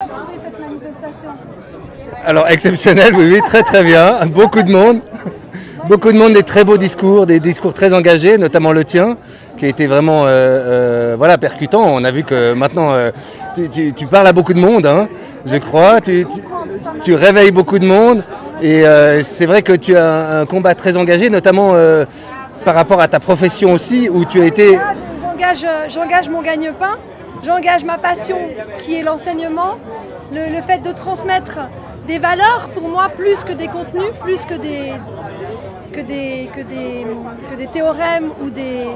Trouvé cette manifestation? Alors exceptionnel, oui, oui, très très bien, beaucoup de monde, des très beaux discours, des discours très engagés, notamment le tien, qui a été vraiment voilà, percutant. On a vu que maintenant tu parles à beaucoup de monde, hein, je crois, tu réveilles beaucoup de monde et c'est vrai que tu as un combat très engagé, notamment par rapport à ta profession aussi, où tu as été... J'engage mon gagne-pain, j'engage ma passion qui est l'enseignement, le fait de transmettre des valeurs pour moi plus que des contenus, plus que des théorèmes ou des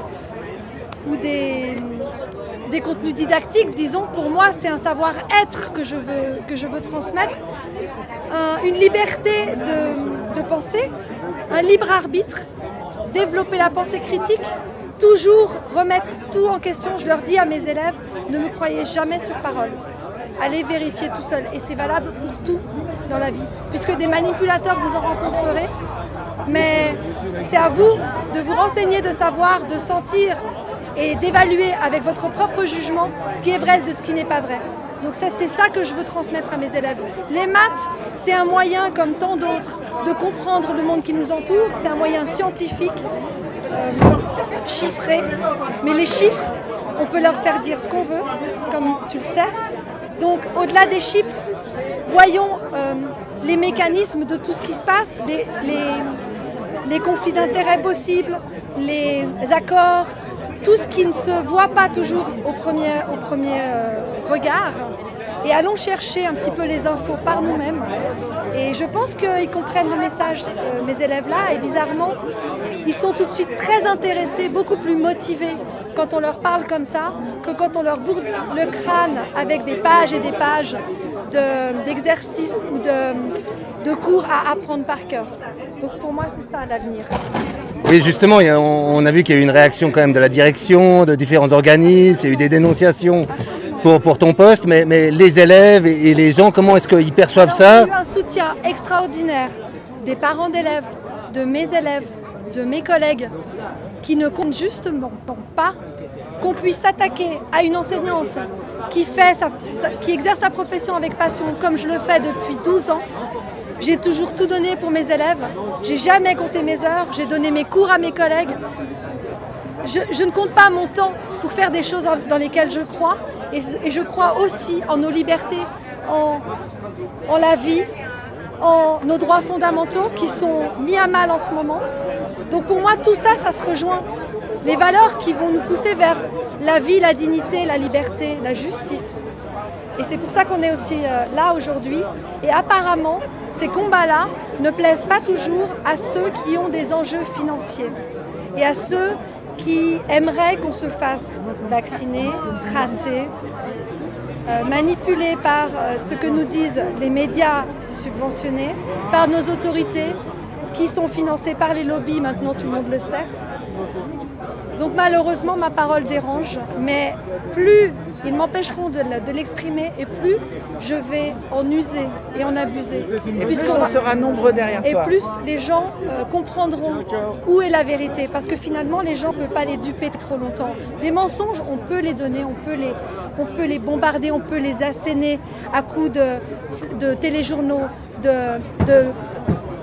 contenus didactiques, disons. Pour moi, c'est un savoir-être que je veux transmettre, une liberté de penser, un libre arbitre, développer la pensée critique, toujours remettre tout en question. Je leur dis à mes élèves, ne me croyez jamais sur parole. Allez vérifier tout seul. Et c'est valable pour tout dans la vie. Puisque des manipulateurs, vous en rencontrerez. Mais c'est à vous de vous renseigner, de savoir, de sentir et d'évaluer avec votre propre jugement ce qui est vrai de ce qui n'est pas vrai. Donc c'est ça que je veux transmettre à mes élèves. Les maths, c'est un moyen, comme tant d'autres, de comprendre le monde qui nous entoure. C'est un moyen scientifique, chiffré. Mais les chiffres, on peut leur faire dire ce qu'on veut, comme tu le sais. Donc au-delà des chiffres, voyons les mécanismes de tout ce qui se passe, les conflits d'intérêts possibles, les accords, tout ce qui ne se voit pas toujours au premier regard. Et allons chercher un petit peu les infos par nous-mêmes. Et je pense qu'ils comprennent le message, mes élèves-là, et bizarrement, ils sont tout de suite très intéressés, beaucoup plus motivés quand on leur parle comme ça, que quand on leur bourre le crâne avec des pages et des pages d'exercices ou de cours à apprendre par cœur. Donc pour moi, c'est ça l'avenir. Oui, justement, on a vu qu'il y a eu une réaction quand même de la direction, de différents organismes, il y a eu des dénonciations pour ton poste, mais les élèves et les gens, comment est-ce qu'ils perçoivent ça? J'ai eu un soutien extraordinaire des parents d'élèves, de mes élèves, de mes collègues, qui ne comptent justement pas qu'on puisse s'attaquer à une enseignante qui exerce sa profession avec passion, comme je le fais depuis 12 ans. J'ai toujours tout donné pour mes élèves, j'ai jamais compté mes heures, j'ai donné mes cours à mes collègues. Je ne compte pas mon temps pour faire des choses dans lesquelles je crois, et je crois aussi en nos libertés, en la vie, en nos droits fondamentaux qui sont mis à mal en ce moment. Donc pour moi, tout ça, ça se rejoint. Les valeurs qui vont nous pousser vers la vie, la dignité, la liberté, la justice. Et c'est pour ça qu'on est aussi là aujourd'hui. Et apparemment, ces combats-là ne plaisent pas toujours à ceux qui ont des enjeux financiers et à ceux qui aimeraient qu'on se fasse vacciner, tracer, manipuler par ce que nous disent les médias subventionnés, par nos autorités qui sont financées par les lobbies, maintenant tout le monde le sait. Donc malheureusement, ma parole dérange, mais plus ils m'empêcheront de l'exprimer et plus je vais en user et en abuser. Et puisqu'on sera nombreux derrière toi. Et plus les gens comprendront où est la vérité, parce que finalement les gens ne peuvent pas les duper trop longtemps. Des mensonges, on peut les donner, on peut les bombarder, on peut les asséner à coups de téléjournaux, de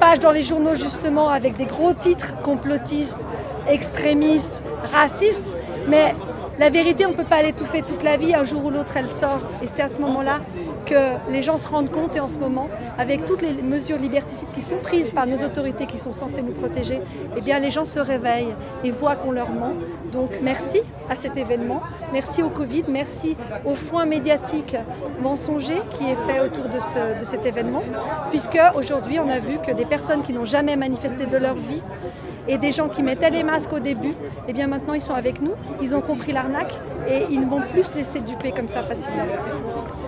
pages dans les journaux justement avec des gros titres complotistes, extrémistes, racistes, mais la vérité, on ne peut pas l'étouffer toute la vie, un jour ou l'autre elle sort. Et c'est à ce moment-là que les gens se rendent compte, et en ce moment, avec toutes les mesures liberticides qui sont prises par nos autorités qui sont censées nous protéger, eh bien les gens se réveillent et voient qu'on leur ment. Donc merci à cet événement, merci au Covid, merci au foin médiatique mensonger qui est fait autour de cet événement, puisque aujourd'hui on a vu que des personnes qui n'ont jamais manifesté de leur vie et des gens qui mettaient les masques au début, eh bien maintenant ils sont avec nous, ils ont compris l'arnaque et ils ne vont plus se laisser duper comme ça facilement.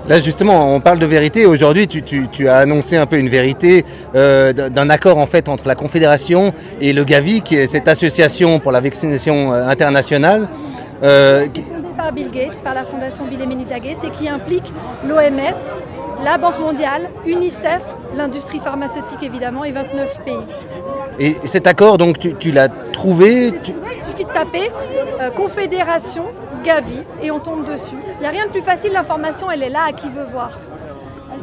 Là justement, on parle de vérité. Aujourd'hui, tu as annoncé un peu une vérité d'un accord en fait entre la Confédération et le Gavi, qui est cette association pour la vaccination internationale. Fondée par Bill Gates, par la fondation Bill et Melinda Gates, et qui implique l'OMS, la Banque mondiale, UNICEF, l'industrie pharmaceutique évidemment, et 29 pays. Et cet accord, donc, tu l'as trouvé? Il suffit de taper Confédération Gavi et on tombe dessus. Il n'y a rien de plus facile, l'information elle est là à qui veut voir.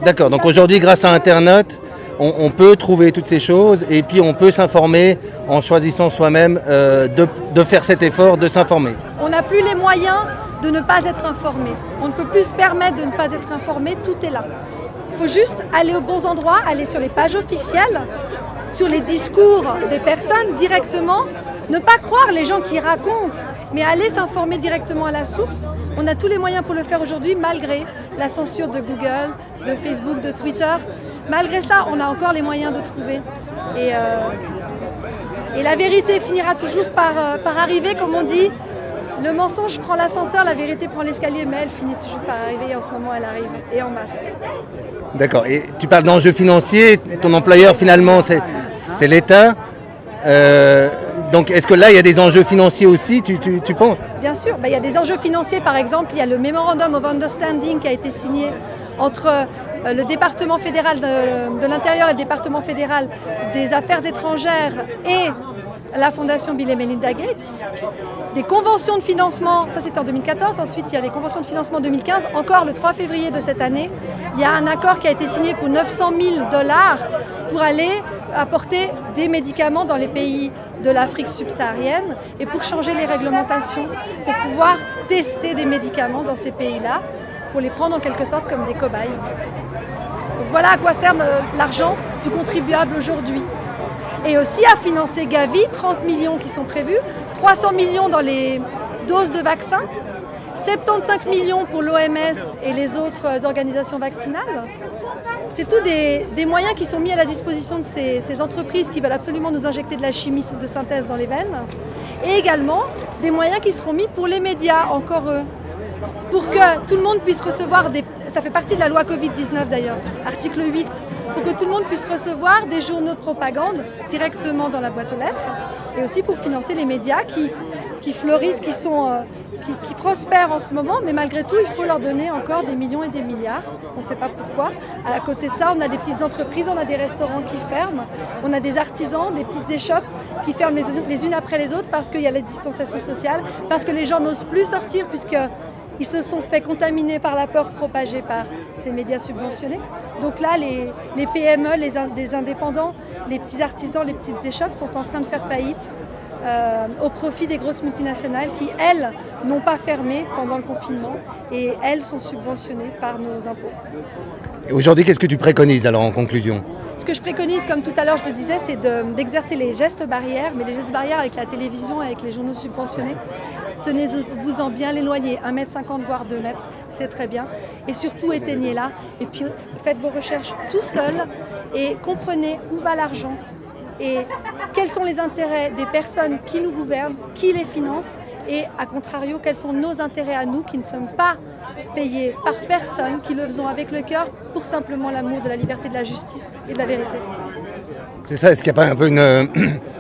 D'accord, donc aujourd'hui grâce à Internet, on peut trouver toutes ces choses et puis on peut s'informer en choisissant soi-même de faire cet effort de s'informer. On n'a plus les moyens de ne pas être informé. On ne peut plus se permettre de ne pas être informé, tout est là. Il faut juste aller aux bons endroits, aller sur les pages officielles, sur les discours des personnes directement, ne pas croire les gens qui racontent, mais aller s'informer directement à la source. On a tous les moyens pour le faire aujourd'hui, malgré la censure de Google, de Facebook, de Twitter. Malgré cela, on a encore les moyens de trouver. Et la vérité finira toujours par arriver, comme on dit. Le mensonge prend l'ascenseur, la vérité prend l'escalier, mais elle finit toujours par arriver. Et en ce moment, elle arrive, et en masse. D'accord. Et tu parles d'enjeux financiers. Ton employeur, finalement, c'est l'État. Donc, est-ce que là, il y a des enjeux financiers aussi, tu penses? Bien sûr. Il y a des enjeux financiers. Par exemple, il y a le Memorandum of Understanding qui a été signé entre le département fédéral de l'Intérieur et le département fédéral des Affaires étrangères et la Fondation Bill et Melinda Gates. Des conventions de financement, ça c'était en 2014, ensuite il y a les conventions de financement 2015, encore le 3 février de cette année, il y a un accord qui a été signé pour 900 000 $ pour aller apporter des médicaments dans les pays de l'Afrique subsaharienne et pour changer les réglementations, pour pouvoir tester des médicaments dans ces pays-là, pour les prendre en quelque sorte comme des cobayes. Donc voilà à quoi sert l'argent du contribuable aujourd'hui. Et aussi à financer Gavi, 30 millions qui sont prévus, 300 millions dans les doses de vaccins, 75 millions pour l'OMS et les autres organisations vaccinales. C'est tout des moyens qui sont mis à la disposition de ces entreprises qui veulent absolument nous injecter de la chimie de synthèse dans les veines. Et également des moyens qui seront mis pour les médias, encore eux, pour que tout le monde puisse recevoir ça fait partie de la loi Covid-19 d'ailleurs, article 8, pour que tout le monde puisse recevoir des journaux de propagande directement dans la boîte aux lettres, et aussi pour financer les médias qui fleurissent, qui prospèrent en ce moment, mais malgré tout, il faut leur donner encore des millions et des milliards. On ne sait pas pourquoi. À côté de ça, on a des petites entreprises, on a des restaurants qui ferment, on a des artisans, des petites échoppes qui ferment les unes après les autres parce qu'il y a la distanciation sociale, parce que les gens n'osent plus sortir puisqu'ils se sont fait contaminer par la peur propagée par ces médias subventionnés. Donc là, les PME, les indépendants, les petits artisans, les petites échoppes sont en train de faire faillite au profit des grosses multinationales qui, elles, n'ont pas fermé pendant le confinement et elles sont subventionnées par nos impôts. Et aujourd'hui, qu'est-ce que tu préconises alors en conclusion? Ce que je préconise, comme tout à l'heure je le disais, c'est d'exercer les gestes barrières, mais les gestes barrières avec la télévision, avec les journaux subventionnés. Tenez-vous-en bien l'éloigner, 1,50 m voire 2 mètres, c'est très bien. Et surtout éteignez-la et puis faites vos recherches tout seul et comprenez où va l'argent et quels sont les intérêts des personnes qui nous gouvernent, qui les financent et à contrario, quels sont nos intérêts à nous qui ne sommes pas payés par personne, qui le faisons avec le cœur pour simplement l'amour de la liberté, de la justice et de la vérité. C'est ça, est-ce qu'il n'y a pas un peu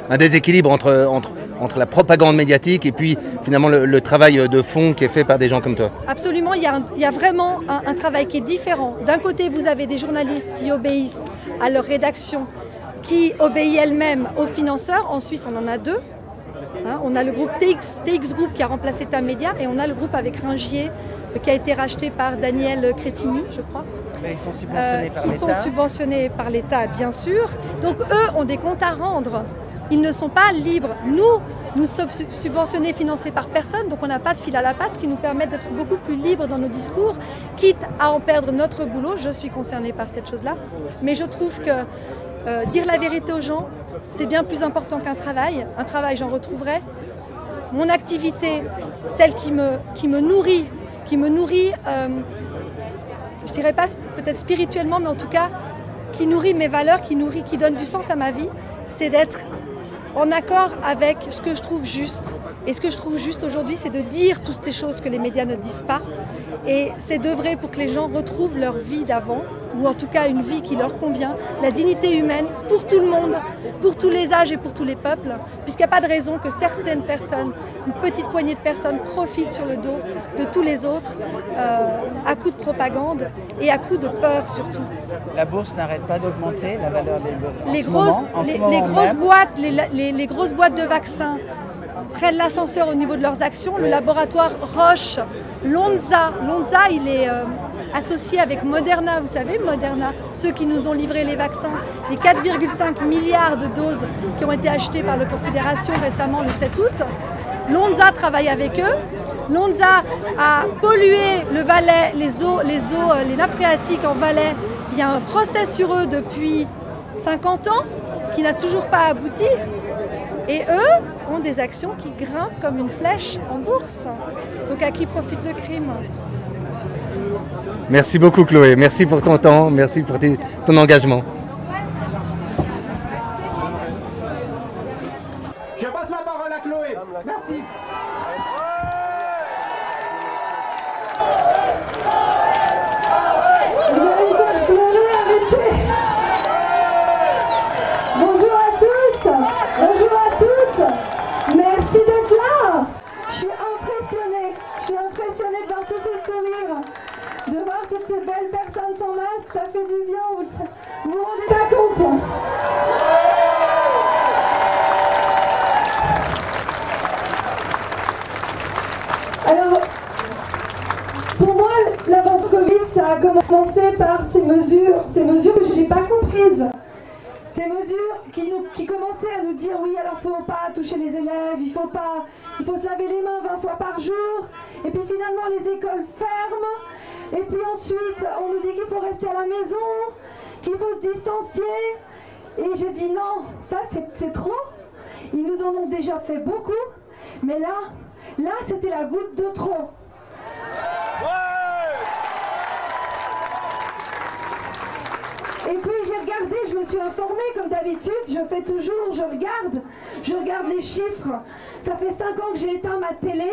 un déséquilibre entre la propagande médiatique et puis finalement le travail de fond qui est fait par des gens comme toi? Absolument, il y a vraiment un travail qui est différent. D'un côté, vous avez des journalistes qui obéissent à leur rédaction, qui obéit elle-même aux financeurs. En Suisse, on en a deux. On a le groupe TX Group qui a remplacé Tamedia et on a le groupe avec Ringier qui a été racheté par Daniel Crétini, je crois. Mais ils sont subventionnés par l'État. Ils sont subventionnés par l'État, bien sûr. Donc eux ont des comptes à rendre. Ils ne sont pas libres. Nous sommes subventionnés, financés par personne, donc on n'a pas de fil à la patte, ce qui nous permet d'être beaucoup plus libres dans nos discours, quitte à en perdre notre boulot. Je suis concernée par cette chose-là. Mais je trouve que dire la vérité aux gens, c'est bien plus important qu'un travail. Un travail, j'en retrouverai. Mon activité, celle qui me nourrit, je dirais pas peut-être spirituellement, mais en tout cas, qui nourrit mes valeurs, qui donne du sens à ma vie, c'est d'être en accord avec ce que je trouve juste. Et ce que je trouve juste aujourd'hui, c'est de dire toutes ces choses que les médias ne disent pas. Et c'est d'œuvrer pour que les gens retrouvent leur vie d'avant, ou en tout cas une vie qui leur convient, la dignité humaine pour tout le monde, pour tous les âges et pour tous les peuples, puisqu'il n'y a pas de raison que certaines personnes, une petite poignée de personnes profitent sur le dos de tous les autres à coup de propagande et à coup de peur surtout. La bourse n'arrête pas d'augmenter, la valeur des bourses. Les grosses boîtes de vaccins prennent l'ascenseur au niveau de leurs actions. Le laboratoire Roche, Lonza, il est associé avec Moderna, vous savez, Moderna, ceux qui nous ont livré les vaccins, les 4,5 milliards de doses qui ont été achetées par la Confédération récemment le 7 août. Lonza travaille avec eux. Lonza a pollué le Valais, les nappes phréatiques en Valais. Il y a un procès sur eux depuis 50 ans qui n'a toujours pas abouti. Et eux ont des actions qui grimpent comme une flèche en bourse. Donc à qui profite le crime? Merci beaucoup Chloé, merci pour ton temps, merci pour ton engagement. Je passe la parole à Chloé. Merci. Bonjour à tous, bonjour à toutes, merci d'être là. Je suis impressionnée de voir tous ces sourires, de voir toutes ces belles personnes sans masque, ça fait du bien, vous vous rendez pas compte? Alors, pour moi, l'avant-Covid, ça a commencé par ces mesures que je n'ai pas comprises. Ces mesures qui commençaient à nous dire oui, alors il ne faut pas toucher les élèves, il faut se laver les mains 20 fois par jour, et puis finalement les écoles ferment, et puis ensuite on nous dit qu'il faut rester à la maison, qu'il faut se distancier, et j'ai dit non, ça c'est trop, ils nous en ont déjà fait beaucoup, mais là c'était la goutte de trop. Et puis j'ai regardé, je me suis informée comme d'habitude, je fais toujours, je regarde les chiffres. Ça fait 5 ans que j'ai éteint ma télé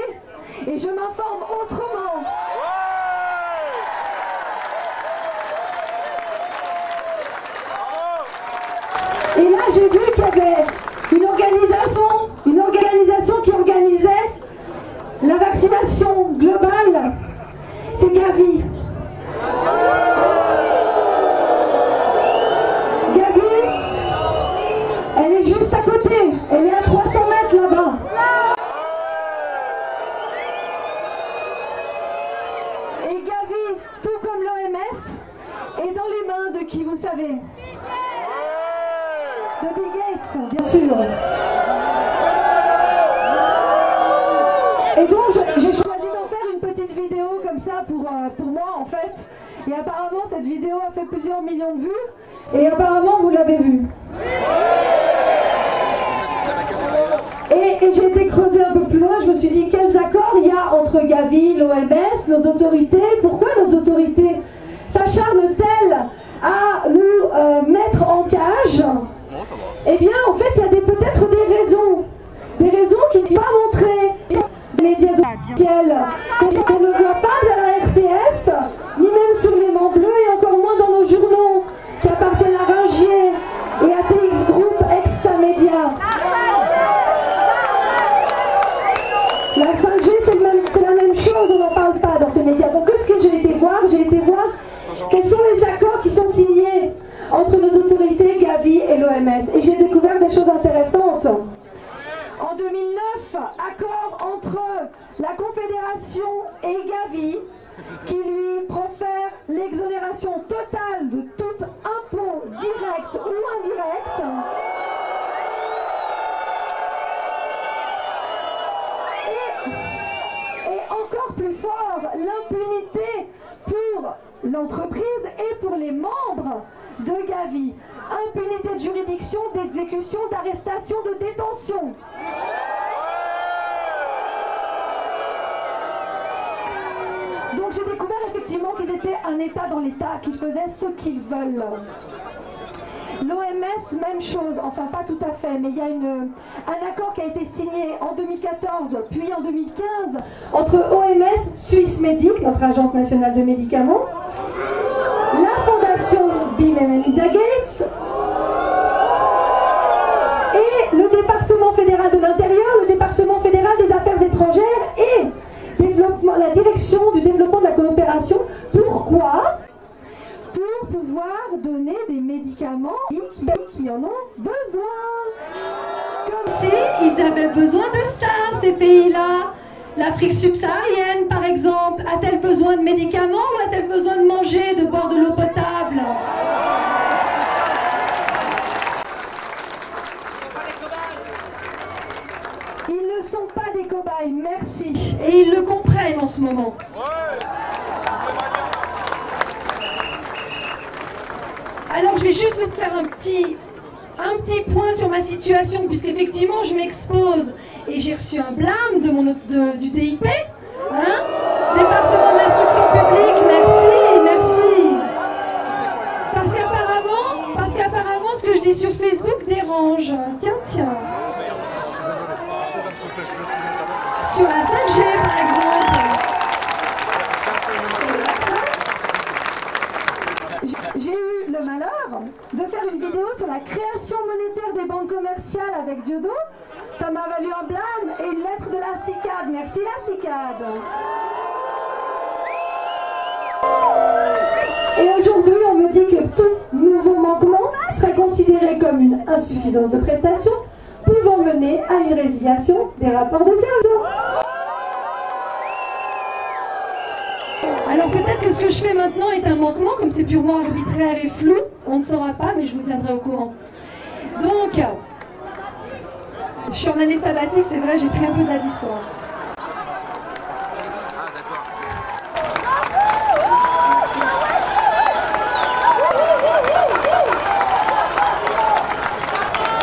et je m'informe autrement. Et là j'ai vu qu'il y avait une organisation qui organisait la vaccination globale, c'est Gavi. Elle est juste à côté, elle est à 300 mètres là-bas. Et Gavi, tout comme l'OMS, est dans les mains de qui vous savez? De Bill Gates, bien sûr. Et donc j'ai choisi d'en faire une petite vidéo comme ça pour moi en fait. Et apparemment cette vidéo a fait plusieurs millions de vues. Et apparemment vous l'avez vue. Et j'ai été creuser un peu plus loin, je me suis dit quels accords il y a entre Gavi, l'OMS, nos autorités. Pourquoi nos autorités s'acharnent-elles à nous mettre en cage? Eh bien en fait il y a peut-être des raisons qui ne sont pas montrées dans les médias officiels, qu'on ne voit pas à la RTS, ni même sur les Mans Bleus et encore moins dans nos journaux qui appartiennent à Ringier et à TX Group, ex-Samedia. La 5G, c'est la même chose, on n'en parle pas dans ces médias. Donc, qu'est-ce que j'ai été voir quels sont les accords qui sont signés entre nos autorités, Gavi et l'OMS. Et j'ai découvert des choses intéressantes. En 2009, accord entre la Confédération et Gavi, qui lui profère l'exonération totale de tout impôt direct ou indirect. Et encore plus fort, l'impunité pour l'entreprise et pour les membres de Gavi. Impunité de juridiction, d'exécution, d'arrestation, de détention. Donc j'ai découvert effectivement qu'ils étaient un État dans l'État, qu'ils faisaient ce qu'ils veulent. L'OMS, même chose, enfin pas tout à fait, mais il y a un accord qui a été signé en 2014 puis en 2015 entre OMS, Swissmedic, notre agence nationale de médicaments, la fondation Bill et Melinda Gates et le département fédéral de l'Intérieur, le département fédéral des Affaires étrangères et la direction du développement de la coopération. Pourquoi? Pour pouvoir donner des médicaments qui en ont besoin. Comme si ils avaient besoin de ça, ces pays-là. L'Afrique subsaharienne, par exemple, a-t-elle besoin de médicaments ou a-t-elle besoin de manger, de boire de l'eau potable? Ils ne sont pas des cobayes, merci. Et ils le comprennent en ce moment. Alors je vais juste vous faire un petit point sur ma situation, puisqu'effectivement je m'expose et j'ai reçu un blâme du DIP, hein, département de l'instruction publique, merci. Parce qu'apparemment ce que je dis sur Facebook dérange. Tiens. Sur la 5G par exemple. J'ai eu le malheur de faire une vidéo sur la création monétaire des banques commerciales avec Diodo. Ça m'a valu un blâme et une lettre de la CICAD. Merci la CICAD. Et aujourd'hui, on me dit que tout nouveau manquement serait considéré comme une insuffisance de prestation, pouvant mener à une résiliation des rapports de service. Alors peut-être que ce que je fais maintenant est un manquement, comme c'est purement arbitraire et flou, on ne saura pas, mais je vous tiendrai au courant. Donc, je suis en année sabbatique, c'est vrai, j'ai pris un peu de la distance.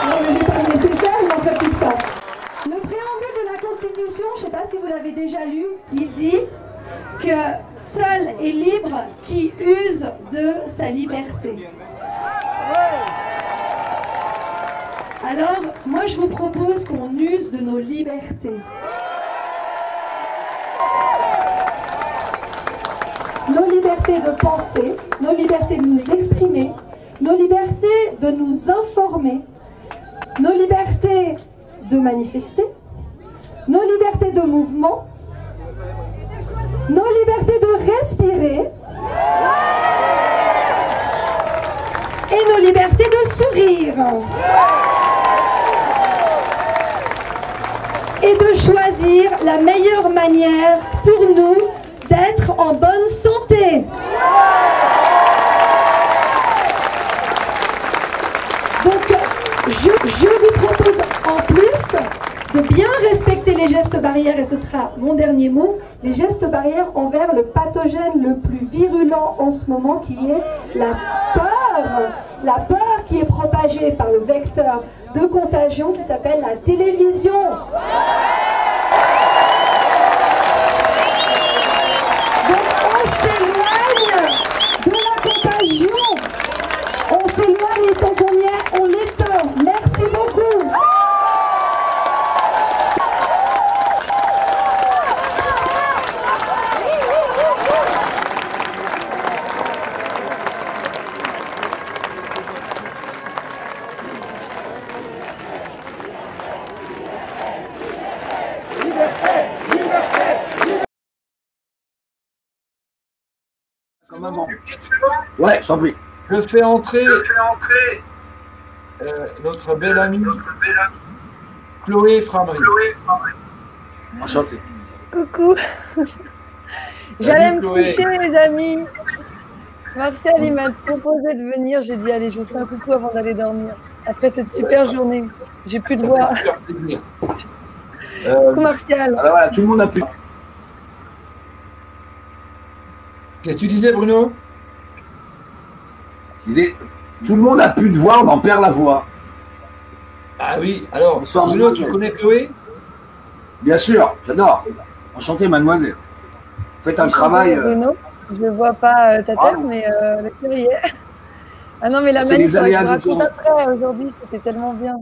Non mais j'ai pas me laisser faire, il n'en fait plus que ça. Le préambule de la Constitution, je ne sais pas si vous l'avez déjà lu, il dit que seul est libre qui use de sa liberté. Alors, moi je vous propose qu'on use de nos libertés. Nos libertés de penser, nos libertés de nous exprimer, nos libertés de nous informer, nos libertés de manifester, nos libertés de mouvement, nos libertés de respirer et nos libertés de sourire et de choisir la meilleure manière pour nous d'être en bonne santé. Donc je vous propose en plus de bien respecter les gestes barrières, et ce sera mon dernier mot, les gestes barrières envers le pathogène le plus virulent en ce moment, qui est la peur qui est propagée par le vecteur de contagion qui s'appelle la télévision. Donc on s'éloigne de la contagion, on s'éloigne et tant qu'on y est, on l'éteint. Merci beaucoup. Ouais, j'en prie. Je fais entrer notre belle amie Chloé Framery. Enchanté. Coucou. J'allais me coucher, les amis. Martial, il m'a proposé de venir. J'ai dit, allez, je vous fais un coucou avant d'aller dormir. Après cette super journée. J'ai plus de voix. Coucou, Martial. Alors voilà, tout le monde a pu. Qu'est-ce que tu disais, Bruno? Je disais, tout le monde a plus de voix, on en perd la voix. Ah oui, alors, Bonsoir, Bruno, tu mademoiselle. connais Chloé? Bien sûr, j'adore. Enchanté, mademoiselle. Vous faites un travail. Bruno, je ne vois pas ta tête, Bravo. mais le cœur y est. Ah non, mais la C'est manif, les aléas je vous du raconte après. Aujourd'hui, c'était tellement bien.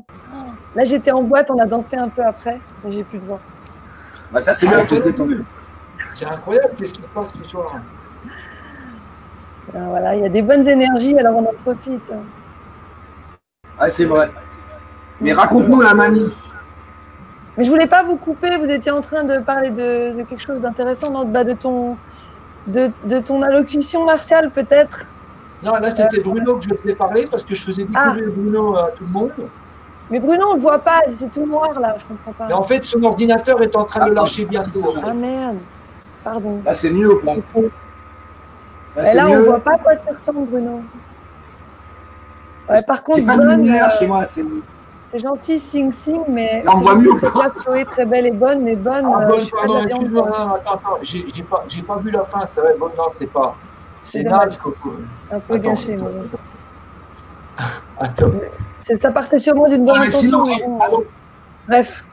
Là, j'étais en boîte, on a dansé un peu après, mais j'ai plus de voix. Bah ça, c'est bien, faut se détendre. C'est incroyable, qu'est-ce qui se passe ce soir? Alors, voilà, il y a des bonnes énergies, alors on en profite. Ah, c'est vrai. Mais raconte-nous la manif. Mais je voulais pas vous couper, vous étiez en train de parler de quelque chose d'intéressant, non? Bah, de ton allocution martiale, peut-être. Non, là, c'était Bruno que je faisais parler parce que je faisais découvrir Bruno à tout le monde. Mais Bruno, on le voit pas, c'est tout noir là, je comprends pas. Mais en fait, son ordinateur est en train de le lâcher bientôt. Ah merde, pardon. Là, c'est mieux. Là, Et là, on voit pas à quoi tu ressembles, Bruno. Ouais, par contre, J'ai pas de bonne, lumière chez moi, c'est gentil, Sing Sing, mais là, on voit mieux. très classe, Chloé, très belle et bonne, mais bonne. Ah, je bonne, suis pas pardon, de la viande, excuse-moi, quoi. non, attends, j'ai pas vu la fin, c'est vrai, bonne, non, c'est pas. C'est dommage. naze, Coco. C'est un peu Attends, gâché, mais bon. Attends. Ça partait sûrement d'une bonne Ah, mais intention. sinon, mais bon. Bref.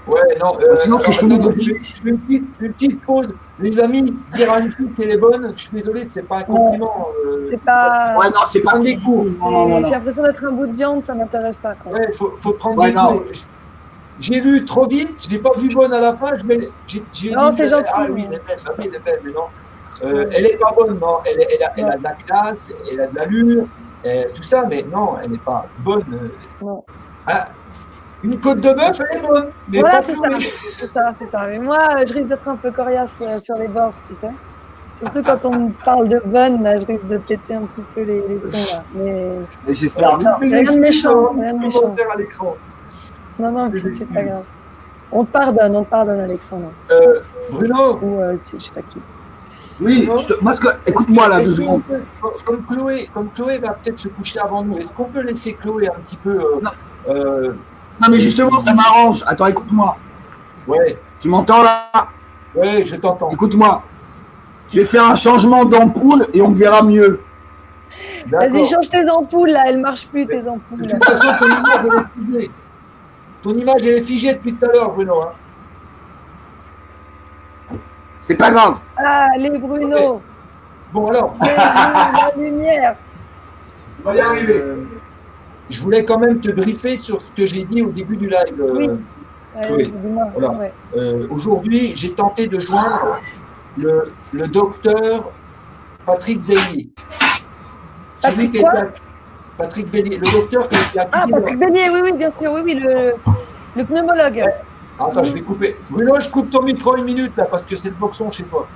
Ouais, non, sinon, alors, je fais une attends, je fais une petite pause. Les amis, dire à une fille qu'elle est bonne, je suis désolé, c'est pas un compliment. C'est pas. Ouais, non, c'est pas Prendre des cours. J'ai l'impression d'être un bout de viande, ça m'intéresse pas. Quoi. Ouais, faut prendre Ouais, des non. cours. J'ai lu trop vite, je n'ai pas vu bonne à la fin. Non, c'est gentil. Ah oui, elle est belle, elle est belle, mais non. Elle n'est pas bonne, non. Elle a de la classe, elle a de l'allure, tout ça, mais non, elle n'est pas bonne. Non. Ah, une côte de bœuf, elle est bonne. Mais Voilà, pas c'est Chloé. ça. Mais moi, je risque d'être un peu coriace sur les bords, tu sais. Surtout quand on me parle de bonne, là, je risque de péter un petit peu les plombs, là. Mais j'espère bien. rien de méchant, rien de méchant. Commentaire à l'écran. Non, c'est pas grave. On te pardonne, Alexandre. Bruno. Ou je sais pas qui. Oui, moi, écoute-moi là, 2 secondes. Comme Chloé va peut-être se coucher avant nous, est-ce qu'on peut laisser Chloé un petit peu. Non, mais justement, ça m'arrange. Attends, écoute-moi. Ouais. Tu m'entends là? Ouais, je t'entends. Écoute-moi. Je vais faire un changement d'ampoule et on me verra mieux. Vas-y, change tes ampoules là, elles marchent plus tes ampoules. De toute façon, ton image, elle est figée. Ton image, elle est figée depuis tout à l'heure, Bruno. Hein. C'est pas grave. Allez, Bruno. Okay. Bon, alors. La lumière. On va y arriver. Je voulais quand même te briefer sur ce que j'ai dit au début du live. Oui. Chloé. Voilà. Ouais. Aujourd'hui, j'ai tenté de joindre le docteur Patrick Bélier. Patrick quoi? Patrick Bélier, le docteur qui a Ah, Patrick Bélier, oui, bien sûr, oui, le pneumologue. Ouais. Attends, je vais couper. Bruno, je coupe ton micro 1 minute là, parce que c'est le boxon chez toi.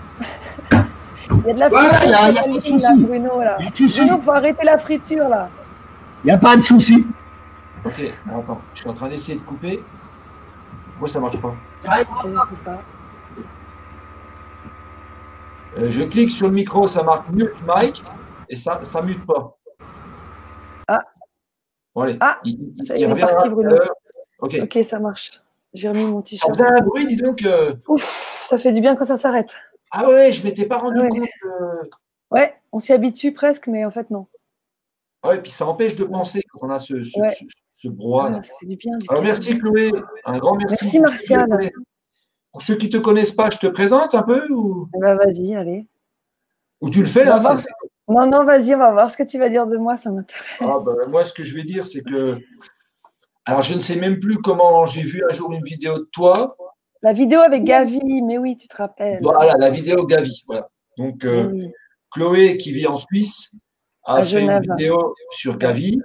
Il y a de la friture là, Bruno, là. Bruno, faut arrêter la friture, là. Il n'y a pas de souci. Ok, alors, attends, je suis en train d'essayer de couper. Moi, ça marche pas. Je clique sur le micro, ça marque mute mic, et ça mute pas. Ah. Bon, allez. Ah, ça y est, parti, Bruno. Ok, ça marche. J'ai remis mon t-shirt. Ça faisait un bruit, dis donc. Ouf, ça fait du bien quand ça s'arrête. Ah ouais, je m'étais pas rendu compte. Ouais, on s'y habitue presque, mais en fait, non. Ah ouais, puis ça empêche de penser quand on a ce brouhaha. Ouais, ça fait du bien. Alors, merci Chloé, un grand merci. Merci Martial. Pour ceux qui ne te connaissent pas, je te présente un peu ou... Bah, vas-y, allez. Ou tu le fais hein, Non, vas-y, on va voir ce que tu vas dire de moi, ça m'intéresse. Moi, ce que je vais dire, c'est que... Alors, je ne sais même plus comment j'ai vu un jour une vidéo de toi. La vidéo avec Gavi, mais oui, tu te rappelles. Voilà, la vidéo Gavi. Voilà. Donc, Chloé, qui vit en Suisse, a fait une vidéo sur Gavi.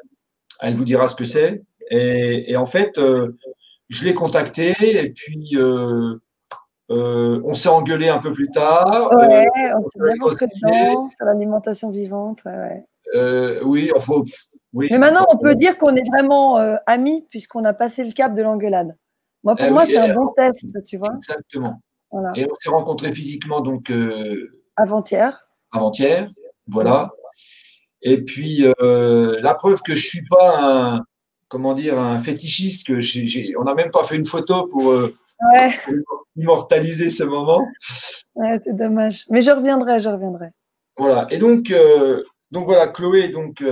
Elle vous dira ce que c'est. Et en fait, je l'ai contactée et puis on s'est engueulé un peu plus tard. Ouais, on s'est bien rentré dedans sur l'alimentation vivante. Oui, enfin, oui. Mais maintenant, on peut dire qu'on est vraiment amis puisqu'on a passé le cap de l'engueulade. Moi, pour moi, c'est un bon test, tu vois. Exactement. Voilà. Et on s'est rencontrés physiquement donc avant-hier. Avant-hier, voilà. Et puis la preuve que je suis pas un fétichiste, que on n'a même pas fait une photo pour immortaliser ce moment. Ouais, c'est dommage. Mais je reviendrai. Voilà. Et donc voilà, Chloé, donc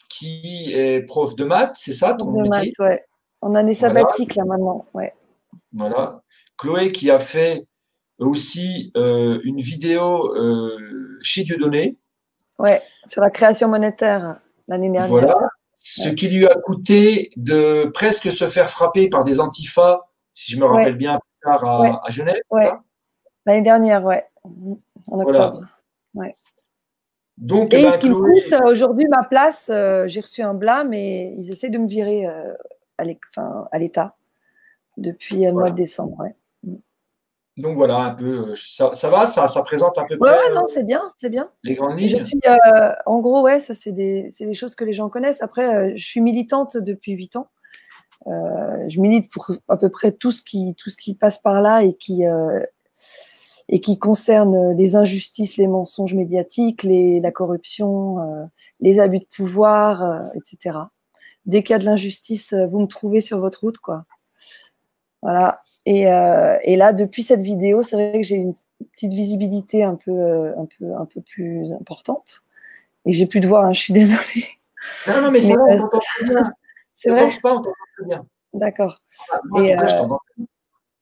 qui est prof de maths, c'est ça ton métier? Maths, ouais. En année sabbatique là maintenant, ouais. Voilà. Chloé qui a fait aussi une vidéo chez Dieudonné. Ouais, sur la création monétaire l'année dernière. Voilà. Ce qui lui a coûté de presque se faire frapper par des antifas, si je me rappelle bien, plus tard à Genève. Ouais. L'année dernière, ouais. En octobre. Voilà. Ouais. Donc, et ce qui me coûte aujourd'hui ma place, j'ai reçu un blâme et ils essaient de me virer à l'État depuis le mois de décembre. Ouais. Donc voilà, un peu, ça va, ça présente à peu Ouais, près ouais, non, c'est bien, c'est bien. les grandes Et je lignes. suis, en gros, ouais, ça, c'est des choses que les gens connaissent. Après, je suis militante depuis 8 ans. Je milite pour à peu près tout ce qui passe par là et qui concerne les injustices, les mensonges médiatiques, la corruption, les abus de pouvoir, etc. Dès qu'il y a de l'injustice, vous me trouvez sur votre route, quoi. Voilà. Et là, depuis cette vidéo, c'est vrai que j'ai une petite visibilité un peu plus importante. Et j'ai plus de voix, hein, je suis désolée. Non, mais ça va, on t'entend très bien. C'est Ne vrai. force pas, on t'entend très bien. D'accord. Moi, en tout cas, je t'entends.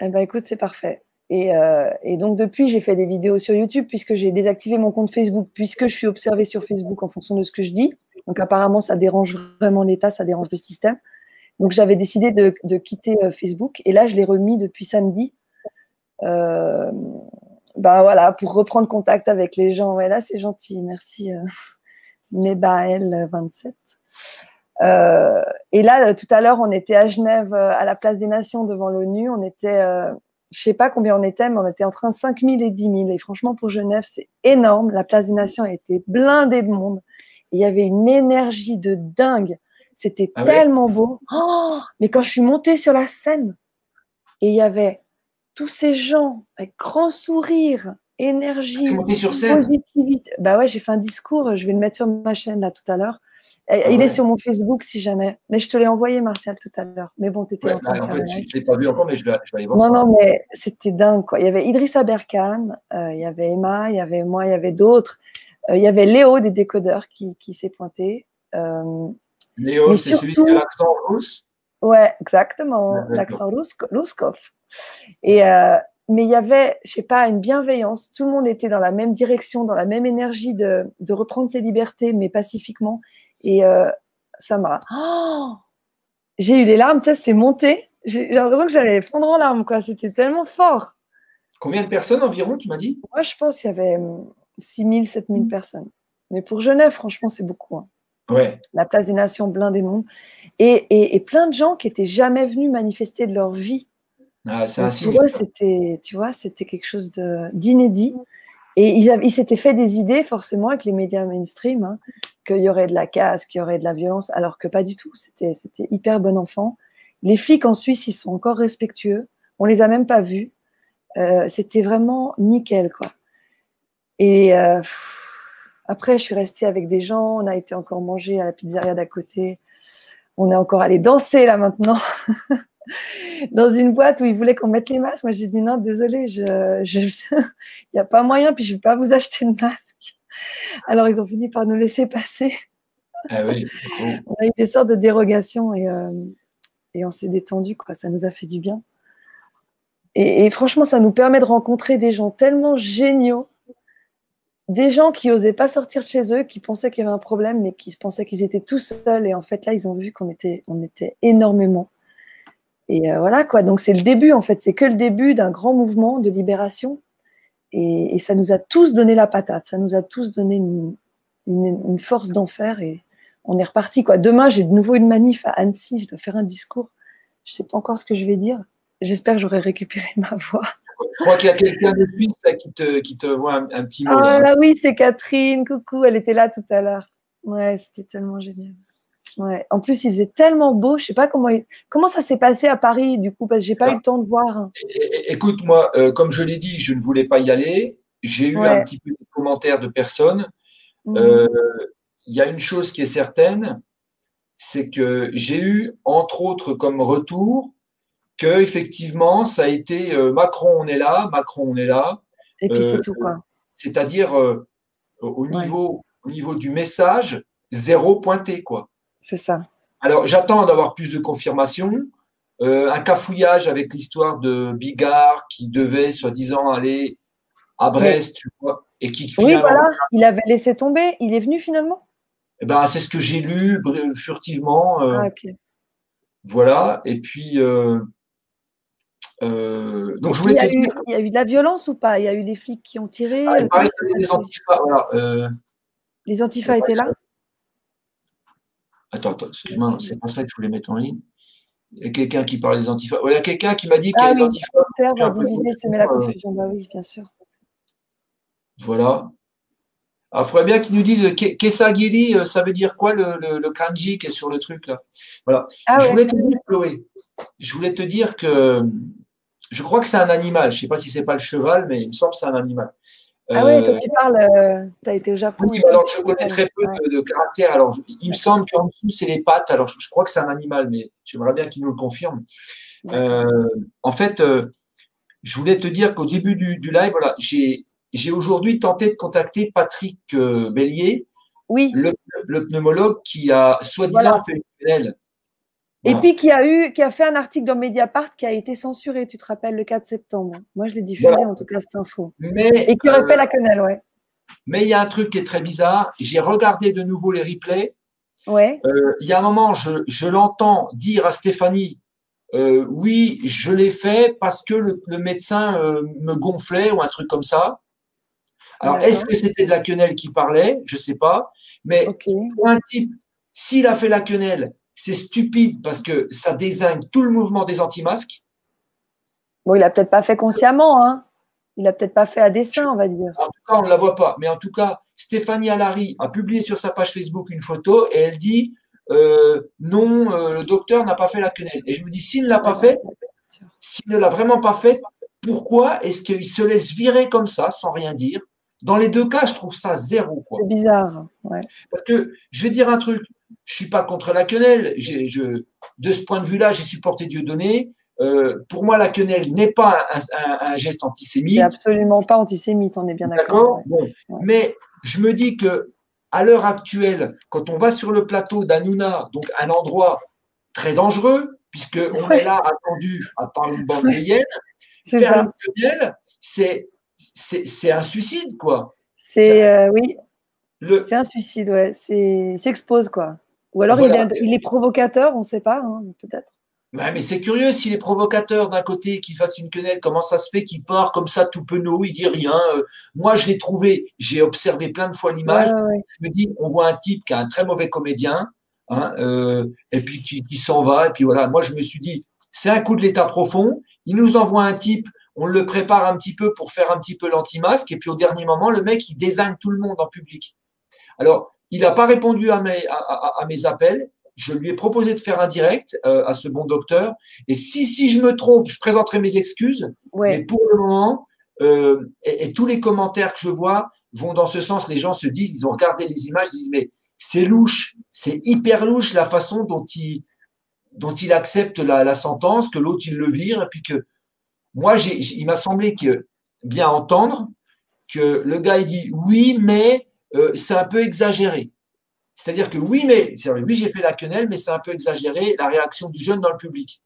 Eh ben, écoute, c'est parfait. Et donc, depuis, j'ai fait des vidéos sur YouTube puisque j'ai désactivé mon compte Facebook, puisque je suis observée sur Facebook en fonction de ce que je dis. Donc, apparemment, ça dérange vraiment l'État, ça dérange le système. Donc, j'avais décidé de quitter Facebook. Et là, je l'ai remis depuis samedi. Bah voilà, pour reprendre contact avec les gens. Ouais, là, c'est gentil. Merci, Mebael27. Et là, tout à l'heure, on était à Genève, à la place des Nations devant l'ONU. On était, je sais pas combien on était, mais on était entre 5 000 et 10 000. Et franchement, pour Genève, c'est énorme. La place des Nations a été blindée de monde. Et il y avait une énergie de dingue. C'était tellement beau. Oh, mais quand je suis montée sur la scène, et il y avait tous ces gens avec grand sourire, énergie, positivité. Bah ouais, j'ai fait un discours. Je vais le mettre sur ma chaîne là tout à l'heure. Il est sur mon Facebook si jamais. Mais je te l'ai envoyé, Martial, tout à l'heure. Mais bon, tu étais en train de faire. En fait, je ne l'ai pas vu encore, mais je vais aller voir ça. Non, mais c'était dingue, quoi. Il y avait Idrissa Berkane, il y avait Emma, il y avait moi, il y avait d'autres. Il y avait Léo des décodeurs qui s'est pointé. Léo, c'est celui qui a l'accent russe? Ouais, exactement. L'accent Louskov. Mais il y avait, je sais pas, une bienveillance. Tout le monde était dans la même direction, dans la même énergie de reprendre ses libertés, mais pacifiquement. Et ça m'a. Oh, j'ai eu les larmes, tu sais, c'est monté. J'ai l'impression que j'allais fondre en larmes, quoi. C'était tellement fort. Combien de personnes environ, tu m'as dit? Moi, je pense qu'il y avait 6 000, 7 000 personnes. Mais pour Genève, franchement, c'est beaucoup. Hein. Ouais. La place des Nations blindée de monde. Et plein de gens qui n'étaient jamais venus manifester de leur vie. Ah, c'est un signe. Pour eux, c'était, tu vois, c'était quelque chose d'inédit. Et ils s'étaient fait des idées, forcément, avec les médias mainstream, hein, qu'il y aurait de la casse, qu'il y aurait de la violence, alors que pas du tout. C'était hyper bon enfant. Les flics en Suisse, ils sont encore respectueux. On les a même pas vus. C'était vraiment nickel, quoi. Et après, je suis restée avec des gens. On a été encore manger à la pizzeria d'à côté. On est encore allé danser, là, maintenant. Dans une boîte où ils voulaient qu'on mette les masques. Moi, j'ai dit non, désolé, il n'y a pas moyen, puis je ne vais pas vous acheter de masque. Alors, ils ont fini par nous laisser passer. Ah oui. On a eu des sortes de dérogations et on s'est détendu, quoi. Ça nous a fait du bien. Et franchement, ça nous permet de rencontrer des gens tellement géniaux, des gens qui n'osaient pas sortir de chez eux, qui pensaient qu'il y avait un problème, mais qui pensaient qu'ils étaient tout seuls. Et en fait, là, ils ont vu qu'on était énormément. Et voilà, quoi. Donc, c'est le début, en fait. C'est que le début d'un grand mouvement de libération. Et ça nous a tous donné la patate. Ça nous a tous donné une force d'enfer. Et on est reparti, quoi. Demain, j'ai de nouveau une manif à Annecy. Je dois faire un discours. Je ne sais pas encore ce que je vais dire. J'espère que j'aurai récupéré ma voix. Je crois qu'il y a quelqu'un de Suisse là, qui te voit un petit mot. Ah là, oui, c'est Catherine. Coucou, elle était là tout à l'heure. Ouais, c'était tellement génial. Ouais. En plus, il faisait tellement beau. Je ne sais pas comment ça s'est passé à Paris, du coup, parce que je n'ai pas eu le temps de voir. Écoute, moi, comme je l'ai dit, je ne voulais pas y aller. J'ai eu un petit peu de commentaires de personnes. Il y a une chose qui est certaine, c'est que j'ai eu, entre autres, comme retour, que effectivement, ça a été Macron, on est là, Macron, on est là. Et puis c'est tout, quoi. C'est-à-dire, au niveau du message, 0 pointé, quoi. C'est ça. Alors, j'attends d'avoir plus de confirmations. Un cafouillage avec l'histoire de Bigard qui devait, soi-disant, aller à Brest, tu vois, et qui finalement… Oui, voilà, il avait laissé tomber. Il est venu finalement? Eh ben, c'est ce que j'ai lu furtivement. Ok. Voilà, et puis… donc, je voulais te dire… Il y a eu de la violence ou pas? Il y a eu des flics qui ont tiré? Il paraît qu'il y avait des antifas. Voilà, les antifas étaient là? Attends, excuse-moi, c'est pas ça que je voulais mettre en ligne. Il y a quelqu'un qui parlait des antifas. Il y a quelqu'un qui m'a dit que les antifas. Va diviser, semer la confusion. Bah oui, bien sûr. Voilà. Il faudrait bien qu'ils nous disent Kesagiri, ça veut dire quoi le kanji qui est sur le truc là. Voilà. Je voulais te dire, Chloé, je voulais te dire que je crois que c'est un animal. Je ne sais pas si c'est pas le cheval, mais il me semble que c'est un animal. Ah ouais, toi tu parles, tu as été au Japon. Oui, alors je connais très peu de caractères. Alors il me semble qu'en dessous c'est les pattes. Alors je crois que c'est un animal, mais j'aimerais bien qu'il nous le confirme. En fait, je voulais te dire qu'au début du live, voilà, j'ai aujourd'hui tenté de contacter Patrick Bélier, le pneumologue qui a soi-disant fait une querelle. Et puis qui a fait un article dans Mediapart qui a été censuré, tu te rappelles, le 4 septembre. Moi, je l'ai diffusé en tout cas cette info. Et qui aurait fait la quenelle, ouais. Mais il y a un truc qui est très bizarre. J'ai regardé de nouveau les replays. Ouais. Il y a un moment, je l'entends dire à Stéphanie, oui, je l'ai fait parce que le médecin me gonflait ou un truc comme ça. Alors, est-ce que c'était de la quenelle qui parlait? Je ne sais pas. Mais pour un type, s'il a fait la quenelle, c'est stupide parce que ça désigne tout le mouvement des anti-masques. Bon, il n'a peut-être pas fait consciemment, hein. Il n'a peut-être pas fait à dessein, on va dire. En tout cas, on ne la voit pas. Mais en tout cas, Stéphanie Allary a publié sur sa page Facebook une photo et elle dit non, le docteur n'a pas fait la quenelle. Et je me dis, s'il ne l'a pas fait, s'il ne l'a vraiment pas fait, pourquoi est-ce qu'il se laisse virer comme ça, sans rien dire? Dans les deux cas, je trouve ça zéro. C'est bizarre. Ouais. Parce que je vais dire un truc, je ne suis pas contre la quenelle. De ce point de vue-là, j'ai supporté Dieudonné. Pour moi, la quenelle n'est pas un geste antisémite. C'est absolument pas antisémite, on est bien d'accord. Bon. Mais je me dis que à l'heure actuelle, quand on va sur le plateau d'Hanouna, donc un endroit très dangereux, puisqu'on est là attendu à part une bande de hyènes, faire une quenelle, c'est un suicide, quoi. Oui. C'est un suicide, ouais. Il s'expose, quoi. Ou alors il est provocateur, on ne sait pas, hein, peut-être. Ouais, mais c'est curieux, s'il est provocateur d'un côté, qu'il fasse une quenelle, comment ça se fait qu'il part comme ça tout penaud, il dit rien. Moi, je l'ai trouvé, j'ai observé plein de fois l'image. Je me dis, on voit un type qui est un très mauvais comédien, hein, et puis qui s'en va, et puis voilà. Moi, je me suis dit, c'est un coup de l'état profond. Il nous envoie un type, on le prépare un petit peu pour faire un petit peu l'anti-masque, et puis au dernier moment, le mec, il désigne tout le monde en public. Alors, il n'a pas répondu à mes appels. Je lui ai proposé de faire un direct à ce bon docteur. Et si je me trompe, je présenterai mes excuses. Ouais. Mais pour le moment, et tous les commentaires que je vois vont dans ce sens. Les gens se disent, ils ont regardé les images, ils disent, mais c'est louche, c'est hyper louche la façon dont il accepte la sentence, que l'autre, il le vire. Et puis que moi, il m'a semblé que bien entendre que le gars, il dit, oui, mais c'est un peu exagéré. C'est-à-dire que oui, j'ai fait la quenelle, mais c'est un peu exagéré la réaction du jeune dans le public.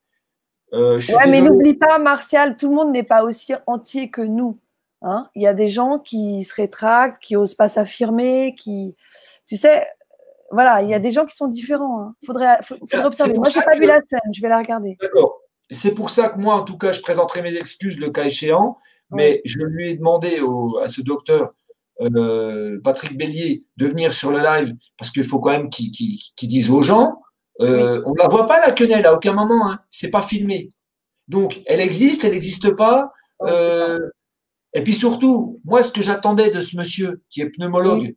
Mais n'oublie pas, Martial, tout le monde n'est pas aussi entier que nous. Hein, il y a des gens qui se rétractent, qui n'osent pas s'affirmer, tu sais, voilà, il y a des gens qui sont différents. Hein. Faudrait observer. Moi, je n'ai pas vu la scène, je vais la regarder. D'accord. C'est pour ça que moi, en tout cas, je présenterai mes excuses le cas échéant, mais je lui ai demandé à ce docteur Patrick Bélier de venir sur le live parce qu'il faut quand même qu'il dise aux gens on ne la voit pas la quenelle à aucun moment, hein, c'est pas filmé, donc elle existe, elle n'existe pas, et puis surtout moi ce que j'attendais de ce monsieur qui est pneumologue,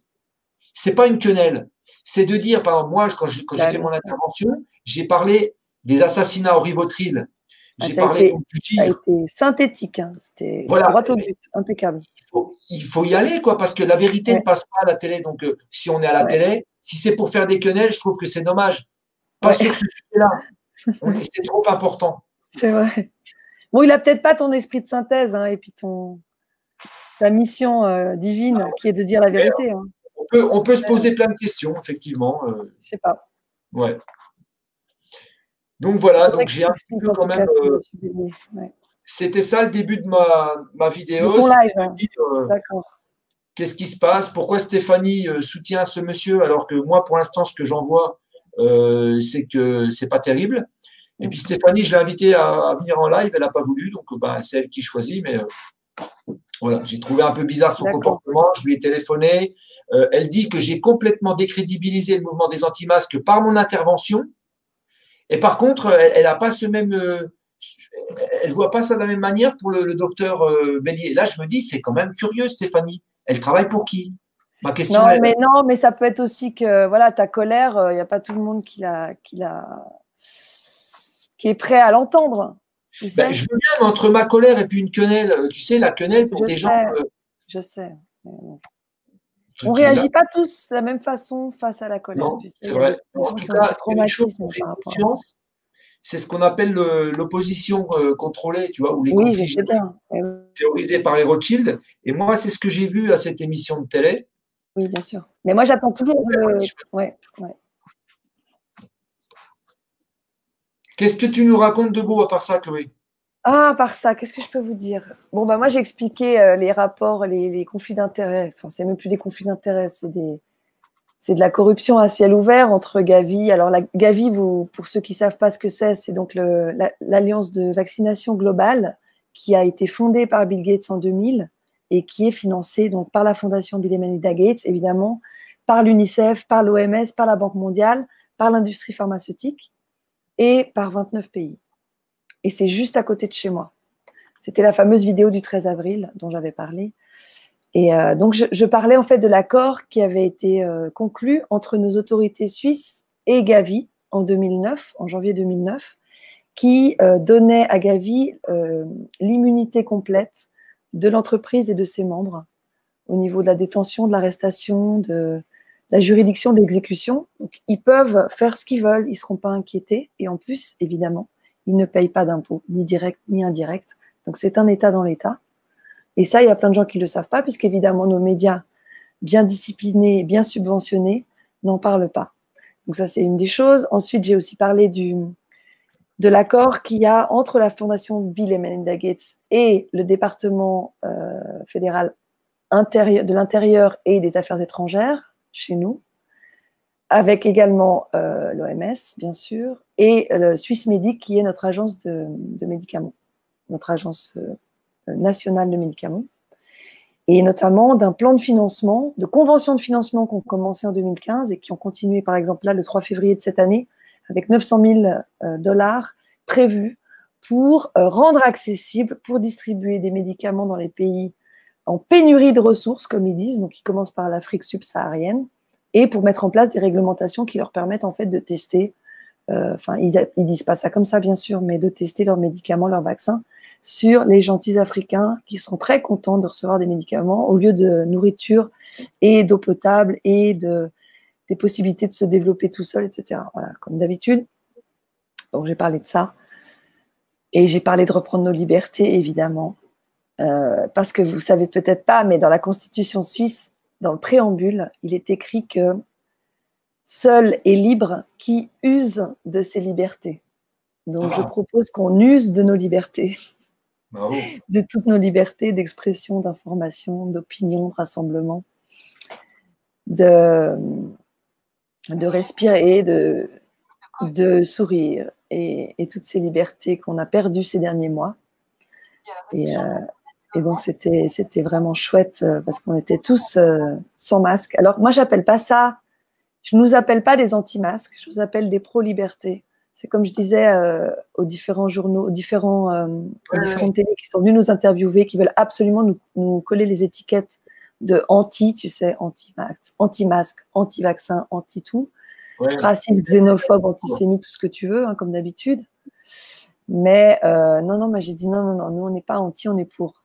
c'est pas une quenelle, c'est de dire, par exemple, moi quand j'ai fait mon intervention, j'ai parlé des assassinats au Rivotril, j'ai parlé du tir. Ça a été synthétique, hein. C'était droit au but, impeccable. Il faut y aller, quoi, parce que la vérité ne passe pas à la télé. Donc, si on est à la télé, si c'est pour faire des quenelles, je trouve que c'est dommage. Pas sur ce sujet-là. C'est trop important. C'est vrai. Bon, il n'a peut-être pas ton esprit de synthèse, hein, et puis ta mission divine, qui est de dire la vérité. Hein. On peut se poser plein de questions, effectivement. Je ne sais pas. Ouais. Donc voilà, donc j'ai un petit peu quand même. C'était ça le début de ma vidéo. Ton live. D'accord. Qu'est-ce qui se passe? Pourquoi Stéphanie soutient ce monsieur alors que moi, pour l'instant, ce que j'en vois, c'est que c'est pas terrible. Et puis Stéphanie, je l'ai invitée à venir en live, elle n'a pas voulu, donc c'est elle qui choisit. Mais voilà, j'ai trouvé un peu bizarre son comportement. Je lui ai téléphoné. Elle dit que j'ai complètement décrédibilisé le mouvement des anti-masques par mon intervention. Et par contre, elle a pas ce même, elle voit pas ça de la même manière pour le docteur Bélier. Là, je me dis, c'est quand même curieux, Stéphanie. Elle travaille pour qui? Ma question est… Non, mais ça peut être aussi que voilà, ta colère, il n'y a pas tout le monde qui est prêt à l'entendre. Tu sais. Je veux bien, mais entre ma colère et puis une quenelle, tu sais, la quenelle pour des gens. Je sais. On ne réagit pas tous de la même façon face à la colère. Non, tu sais. c'est vrai. En tout cas, une chose dont j'ai conscience, c'est ce qu'on appelle l'opposition contrôlée, tu vois, ou les conflits je sais bien. théorisés par les Rothschild. Et moi, c'est ce que j'ai vu à cette émission de télé. Oui, bien sûr. Mais moi, j'attends toujours de… Ouais. Qu'est-ce que tu nous racontes de beau à part ça, Chloé? Ah, à part ça, qu'est-ce que je peux vous dire? Bon, bah, moi, j'ai expliqué les rapports, les conflits d'intérêts. Enfin, c'est même plus des conflits d'intérêts, c'est de la corruption à ciel ouvert entre Gavi. Alors, la Gavi, pour ceux qui ne savent pas ce que c'est donc l'Alliance de vaccination globale qui a été fondée par Bill Gates en 2000 et qui est financée donc, par la fondation Bill et Melinda Gates, évidemment, par l'UNICEF, par l'OMS, par la Banque mondiale, par l'industrie pharmaceutique et par 29 pays. Et c'est juste à côté de chez moi. C'était la fameuse vidéo du 13 avril dont j'avais parlé. Et donc, je parlais en fait de l'accord qui avait été conclu entre nos autorités suisses et Gavi en 2009, en janvier 2009, qui donnait à Gavi l'immunité complète de l'entreprise et de ses membres au niveau de la détention, de l'arrestation, de la juridiction de l'exécution. Donc, ils peuvent faire ce qu'ils veulent, ils ne seront pas inquiétés. Et en plus, évidemment, ils ne payent pas d'impôts, ni direct ni indirect. Donc, c'est un État dans l'État. Et ça, il y a plein de gens qui ne le savent pas, puisqu'évidemment, nos médias bien disciplinés, bien subventionnés, n'en parlent pas. Donc, ça, c'est une des choses. Ensuite, j'ai aussi parlé de l'accord qu'il y a entre la Fondation Bill et Melinda Gates et le département fédéral de l'intérieur et des affaires étrangères, chez nous, avec également l'OMS, bien sûr, et le Swissmedic, qui est notre agence de médicaments, notre agence nationale de médicaments, et notamment d'un plan de financement, de conventions de financement qui ont commencé en 2015 et qui ont continué, par exemple, là, le 3 février de cette année, avec 900 000 $ prévus pour rendre accessible, pour distribuer des médicaments dans les pays en pénurie de ressources, comme ils disent, donc ils commencent par l'Afrique subsaharienne, et pour mettre en place des réglementations qui leur permettent en fait de tester, ils disent pas ça comme ça bien sûr, mais de tester leurs médicaments, leurs vaccins sur les gentils Africains qui sont très contents de recevoir des médicaments au lieu de nourriture et d'eau potable et des possibilités de se développer tout seul, etc. Voilà, comme d'habitude. Donc j'ai parlé de ça. Et j'ai parlé de reprendre nos libertés, évidemment. Parce que vous ne savez peut-être pas, mais dans la Constitution suisse, dans le préambule, il est écrit que seul est libre qui use de ses libertés. Donc, je propose qu'on use de nos libertés, de toutes nos libertés d'expression, d'information, d'opinion, de rassemblement, de respirer, de sourire et toutes ces libertés qu'on a perdues ces derniers mois. Et donc, c'était vraiment chouette parce qu'on était tous sans masque. Alors, moi, j'appelle pas ça, je ne nous appelle pas des anti-masques, je vous appelle des pro-libertés. C'est comme je disais aux différents journaux, aux différentes télés qui sont venus nous interviewer, qui veulent absolument nous coller les étiquettes de anti, tu sais, anti-masque, anti-vaccin, anti-tout, raciste, xénophobe, antisémite, tout ce que tu veux, hein, comme d'habitude. Mais non, moi j'ai dit non, nous on n'est pas anti, on est pour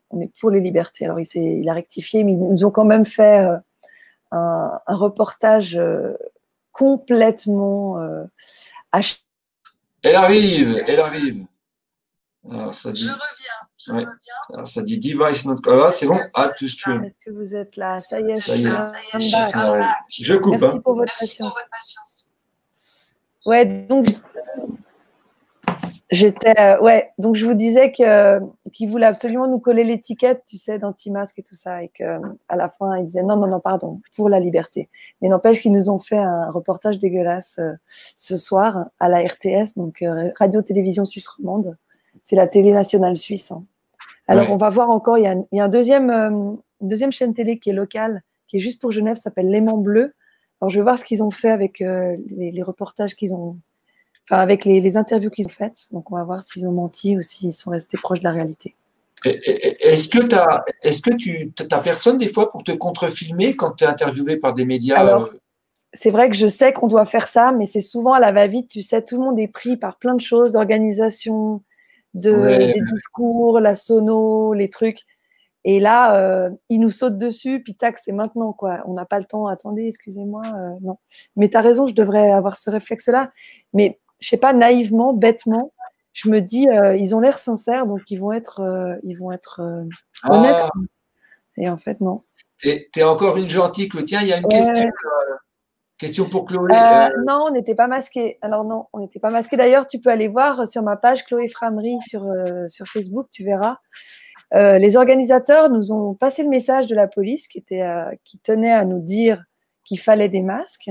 les libertés. Alors il a rectifié, mais ils nous ont quand même fait un reportage complètement Elle arrive. Alors, ça dit, je reviens. Alors, ça dit device not. Ah, c'est bon. Add to stream. Est-ce que vous êtes là? Ça y est, je coupe. Merci pour votre patience. Ouais, donc donc je vous disais qu'ils voulaient absolument nous coller l'étiquette, tu sais, d'anti-masque et tout ça, et qu'à la fin, ils disaient non, pardon, pour la liberté. Mais n'empêche qu'ils nous ont fait un reportage dégueulasse ce soir à la RTS, donc Radio-Télévision Suisse Romande. C'est la télé nationale suisse. Hein. Alors, on va voir encore, il y a une deuxième chaîne télé qui est locale, qui est juste pour Genève, s'appelle L'Aimant Bleu. Alors, je vais voir ce qu'ils ont fait avec les reportages qu'ils ont enfin avec les interviews qu'ils ont faites. Donc on va voir s'ils ont menti ou s'ils sont restés proches de la réalité. Est-ce que tu n'as personne des fois pour te contrefilmer quand tu es interviewé par des médias? Alors, c'est vrai que je sais qu'on doit faire ça, mais c'est souvent à la va-vite. Tu sais, tout le monde est pris par plein de choses, d'organisation, des discours, la sono, les trucs. Et là, ils nous sautent dessus, puis tac, c'est maintenant, quoi. On n'a pas le temps. Attendez, excusez-moi, non. Mais tu as raison, je devrais avoir ce réflexe-là. Mais je sais pas, naïvement, bêtement, je me dis, ils ont l'air sincères, donc ils vont être honnêtes. Et en fait, non. T'es encore une gentille, Chloé. Tiens, il y a une question pour Chloé. Non, on n'était pas masqués. Alors non, on n'était pas masqués. D'ailleurs, tu peux aller voir sur ma page Chloé Framery sur Facebook, tu verras. Les organisateurs nous ont passé le message de la police qui tenait à nous dire qu'il fallait des masques.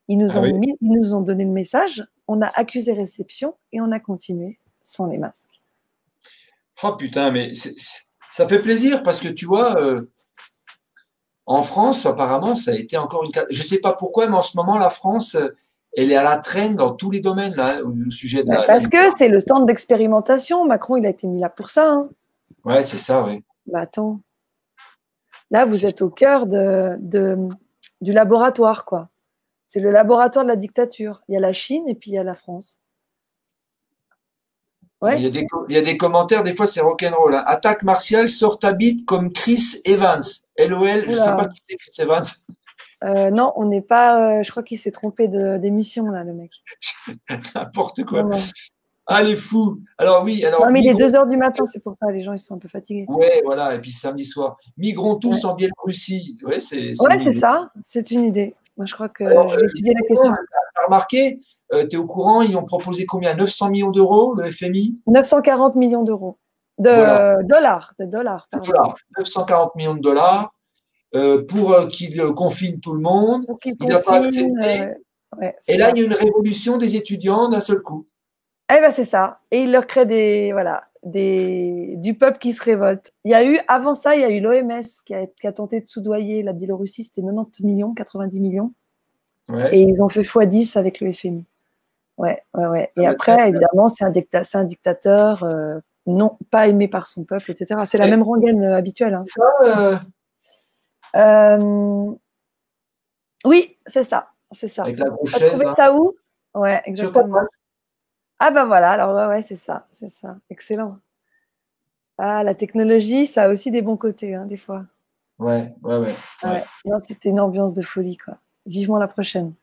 Ils nous ont donné le message. On a accusé réception et on a continué sans les masques. Oh putain, mais ça fait plaisir parce que tu vois, en France, apparemment, ça a été encore une. Je ne sais pas pourquoi, mais en ce moment, la France, elle est à la traîne dans tous les domaines là, au sujet de parce que c'est le centre d'expérimentation. Macron, il a été mis là pour ça. Hein. Ouais, c'est ça, oui. Bah attends. Là, vous êtes au cœur du laboratoire, quoi. C'est le laboratoire de la dictature. Il y a la Chine et puis il y a la France. Ouais. Il y a des commentaires, des fois c'est rock'n'roll. Hein. Attaque martiale sort ta bite comme Chris Evans. LOL, je ne sais pas qui c'est Chris Evans. Non, on n'est pas. Je crois qu'il s'est trompé d'émission, là, le mec. N'importe quoi. Non. Ah, les fous. Alors, oui. Alors, non, mais il est 2 h du matin, c'est pour ça, les gens, ils sont un peu fatigués. Ouais, voilà. Et puis samedi soir. Migrons tous en Biélorussie. Ouais, c'est ça. C'est une idée. Moi, je crois que je vais étudier la question. Tu as remarqué, tu es au courant, ils ont proposé combien? 900 millions d'euros, le FMI? 940 millions d'euros. Dollars. 940 millions de dollars pour qu'il confine tout le monde. Il n'a pas accepté. Et là, il y a une révolution des étudiants d'un seul coup. Eh ben c'est ça. Et il leur crée du peuple qui se révolte. Avant ça, il y a eu l'OMS qui a tenté de soudoyer la Biélorussie. C'était 90 millions, 90 millions. Ouais. Et ils ont fait x10 avec le FMI. Ouais. Et après, évidemment, c'est un dictateur non pas aimé par son peuple, etc. C'est la même rengaine habituelle. Hein. Oui, c'est ça. Avec la grosse Tu as chaise. trouvé ça où? Ouais, exactement. Ah ben voilà, alors ouais, c'est ça. Excellent. Ah, la technologie, ça a aussi des bons côtés, hein, des fois. Ouais. Non, c'était une ambiance de folie, quoi. Vivement la prochaine.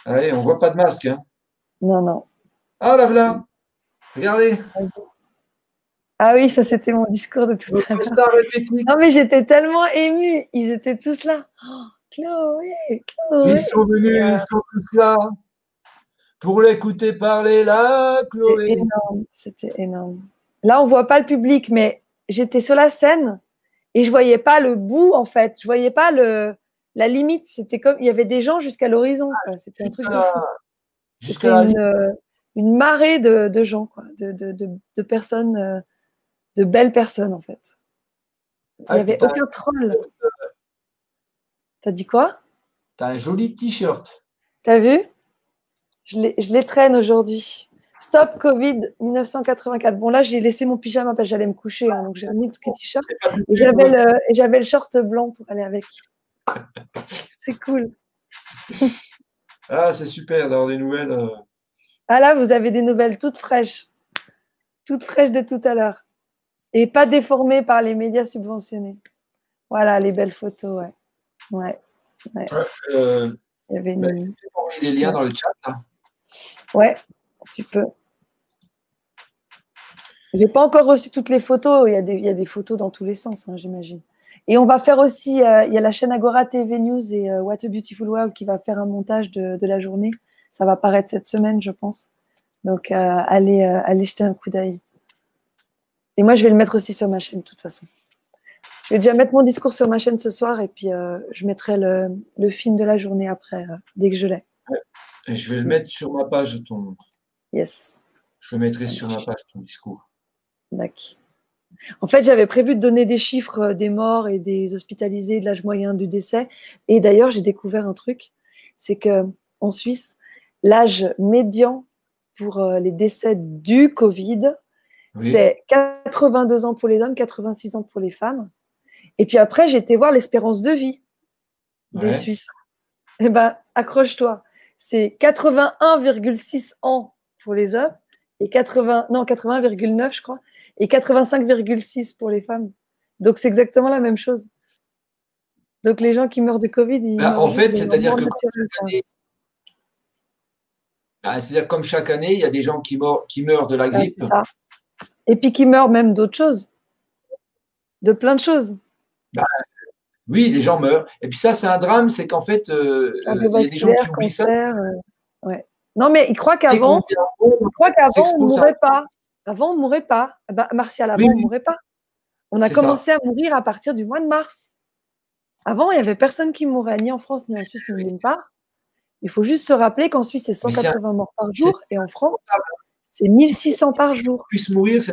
Allez, on voit pas de masque. Hein. Non. Ah, là, voilà. Regardez. Ah oui, ça, c'était mon discours de tout à l'heure. Non, mais j'étais tellement émue. Ils étaient tous là. Oh, Chloé. Ils sont venus, ils sont tous là. Pour l'écouter parler là, Chloé. C'était énorme. Là, on voit pas le public, mais j'étais sur la scène et je voyais pas le bout, en fait. Je voyais pas la limite. C'était comme, il y avait des gens jusqu'à l'horizon. C'était un truc de fou. C'était une marée de gens, quoi, de personnes, de belles personnes, en fait. Il n'y avait aucun troll. T'as dit quoi? T'as un joli t-shirt. T'as vu? Je les traîne aujourd'hui. Stop Covid 1984. Bon, là, j'ai laissé mon pyjama parce que j'allais me coucher. Hein, donc, j'ai remis le t-shirt. Et j'avais le short blanc pour aller avec. C'est cool. Ah, c'est super d'avoir des nouvelles. Ah là, vous avez des nouvelles toutes fraîches. Toutes fraîches de tout à l'heure. Et pas déformées par les médias subventionnés. Voilà, les belles photos, ouais. Il y avait tu peux envoyer les liens dans le chat. Là. Ouais, tu peux. Je n'ai pas encore reçu toutes les photos. Il y a des photos dans tous les sens, hein, j'imagine. Et on va faire aussi, il y a la chaîne Agora TV News et What a Beautiful World qui va faire un montage de la journée. Ça va paraître cette semaine, je pense. Donc, allez jeter un coup d'œil. Et moi, je vais le mettre aussi sur ma chaîne, de toute façon. Je vais déjà mettre mon discours sur ma chaîne ce soir et puis je mettrai le film de la journée après, dès que je l'ai. Et je vais le mettre sur ma page, Yes. Je le mettrai sur ma page, ton discours. D'accord. En fait, j'avais prévu de donner des chiffres des morts et des hospitalisés, de l'âge moyen du décès. Et d'ailleurs, j'ai découvert un truc, c'est qu'en Suisse, l'âge médian pour les décès du Covid, c'est 82 ans pour les hommes, 86 ans pour les femmes. Et puis après, j'ai été voir l'espérance de vie des Suisses. Eh ben, accroche-toi. C'est 81,6 ans pour les hommes et 81,9 je crois, et 85,6 pour les femmes. Donc c'est exactement la même chose. Donc les gens qui meurent de Covid, ils meurent en fait, c'est-à-dire que c'est-à-dire comme chaque année, il y a des gens qui meurent de la grippe. Ça. Et puis qui meurent même d'autres choses, de plein de choses. Oui, les gens meurent. Et puis ça, c'est un drame, c'est qu'en fait, il y a des gens qui oublient ça. Ouais. Non, mais ils croient qu'avant, on ne mourait pas. Avant, on ne mourait pas. Ben, Martial, avant, on ne mourait pas. On a commencé à mourir à partir du mois de mars. Avant, il n'y avait personne qui mourait, ni en France, ni en Suisse, ni nulle part. Il faut juste se rappeler qu'en Suisse, c'est 180 morts par jour, et en France, c'est 1600 par jour. Puisse mourir.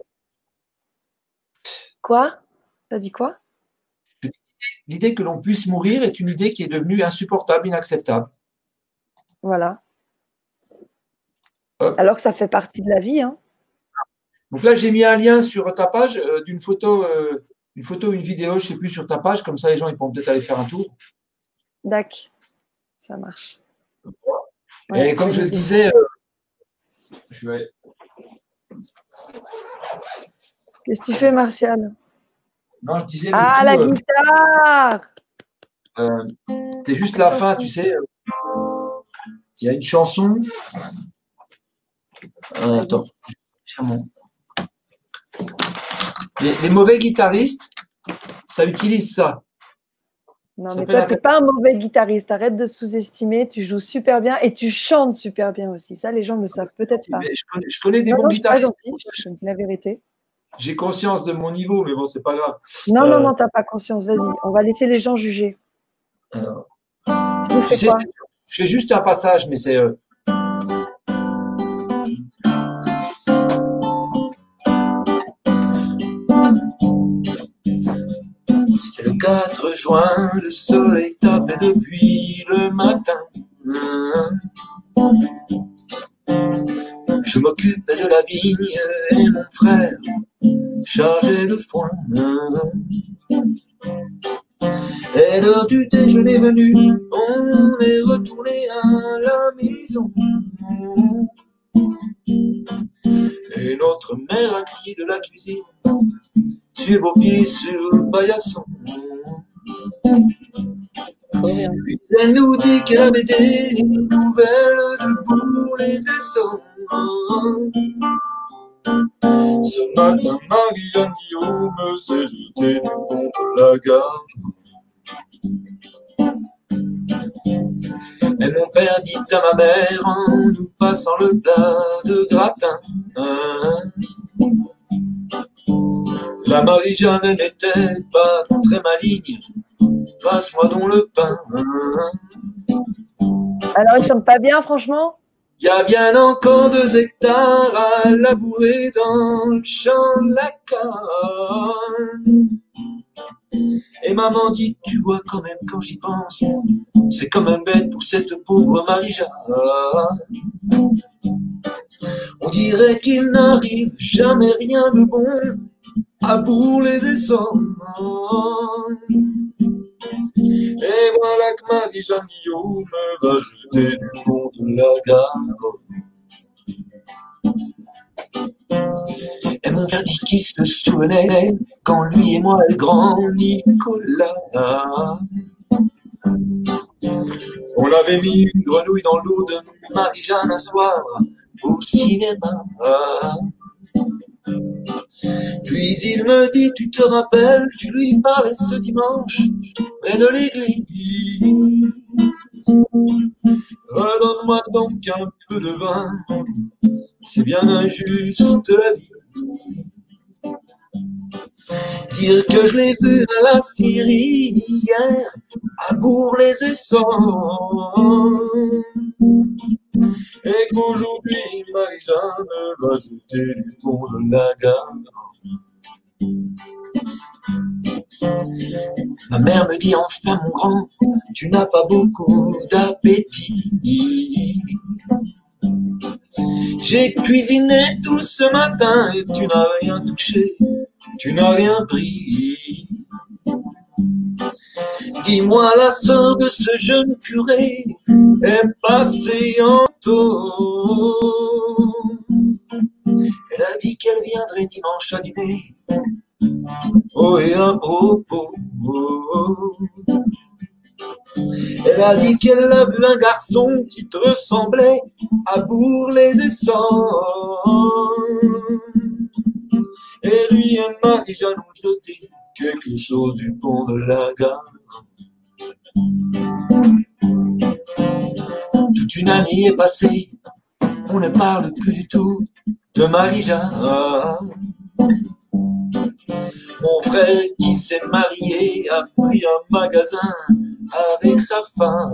Quoi? T'as dit quoi? L'idée que l'on puisse mourir est une idée qui est devenue insupportable, inacceptable. Voilà. Hop. Alors que ça fait partie de la vie. Hein. Donc là, j'ai mis un lien sur ta page d'une photo, une vidéo, je ne sais plus, sur ta page. Comme ça, les gens ils pourront peut-être aller faire un tour. D'accord. Ça marche. Ouais, et comme je le disais, je vais... Qu'est-ce que tu fais, Martial? Non, je disais. La guitare. C'est juste la fin, tu sais. Il y a une chanson. Attends. Les mauvais guitaristes, ça utilise ça. Non, mais toi, tu n'es pas un mauvais guitariste. Arrête de sous-estimer. Tu joues super bien et tu chantes super bien aussi. Ça, les gens ne le savent peut-être pas. Je connais des bons guitaristes. Je dis la vérité. J'ai conscience de mon niveau, mais bon, c'est pas grave. Non, tu n'as pas conscience. Vas-y, on va laisser les gens juger. Alors, tu sais quoi? Je fais juste un passage, mais c'est... C'était le 4 juin, le soleil tapait depuis le matin. Je m'occupais de la vigne et mon frère chargeait le foin. Et l'heure du déjeuner venue, on est retourné à la maison. Et notre mère a crié de la cuisine: sur vos pieds sur le paillasson. Puis elle nous dit qu'elle avait des nouvelles de pour les essors. Ce matin, Marie-Jeanne Guillaume s'est jetée du pont de la gare. Et mon père dit à ma mère en nous passant le plat de gratin: la Marie-Jeanne n'était pas très maligne, passe-moi donc le pain. Alors, il chante pas bien, franchement? Il y a bien encore 2 hectares à labourer dans le champ de la canne. Et maman dit: tu vois quand même quand j'y pense, c'est quand même bête pour cette pauvre Marie-Jeanne. On dirait qu'il n'arrive jamais rien de bon à Bourg-les-Essors. Et voilà que Marie-Jeanne Guillaume va jeter du pont de la gare. Et mon frère dit qu'il se souvenait quand lui et moi, le grand Nicolas, on avait mis une grenouille dans le dos de Marie-Jeanne un soir au cinéma. Puis il me dit: tu te rappelles, tu lui parlais ce dimanche près de l'église. Redonne-moi donc un peu de vin, c'est bien injuste la vie. Dire que je l'ai vu à la Syrie hier, à Bourg-les-Essors, et qu'aujourd'hui Marie-Jeanne va jeter du pont de la gare. Ma mère me dit: enfin mon grand, tu n'as pas beaucoup d'appétit. J'ai cuisiné tout ce matin et tu n'as rien touché, tu n'as rien pris. Dis-moi, la sœur de ce jeune curé est passée en taux. Elle a dit qu'elle viendrait dimanche à dîner. Oh, et à propos, elle a dit qu'elle a vu un garçon qui te ressemblait à Bourg-les-Essors. Et lui et Marie-Jeanne ont jeté quelque chose du pont de la gare. Toute une année est passée, on ne parle plus du tout de Marie-Jeanne. Mon frère qui s'est marié a pris un magasin avec sa femme.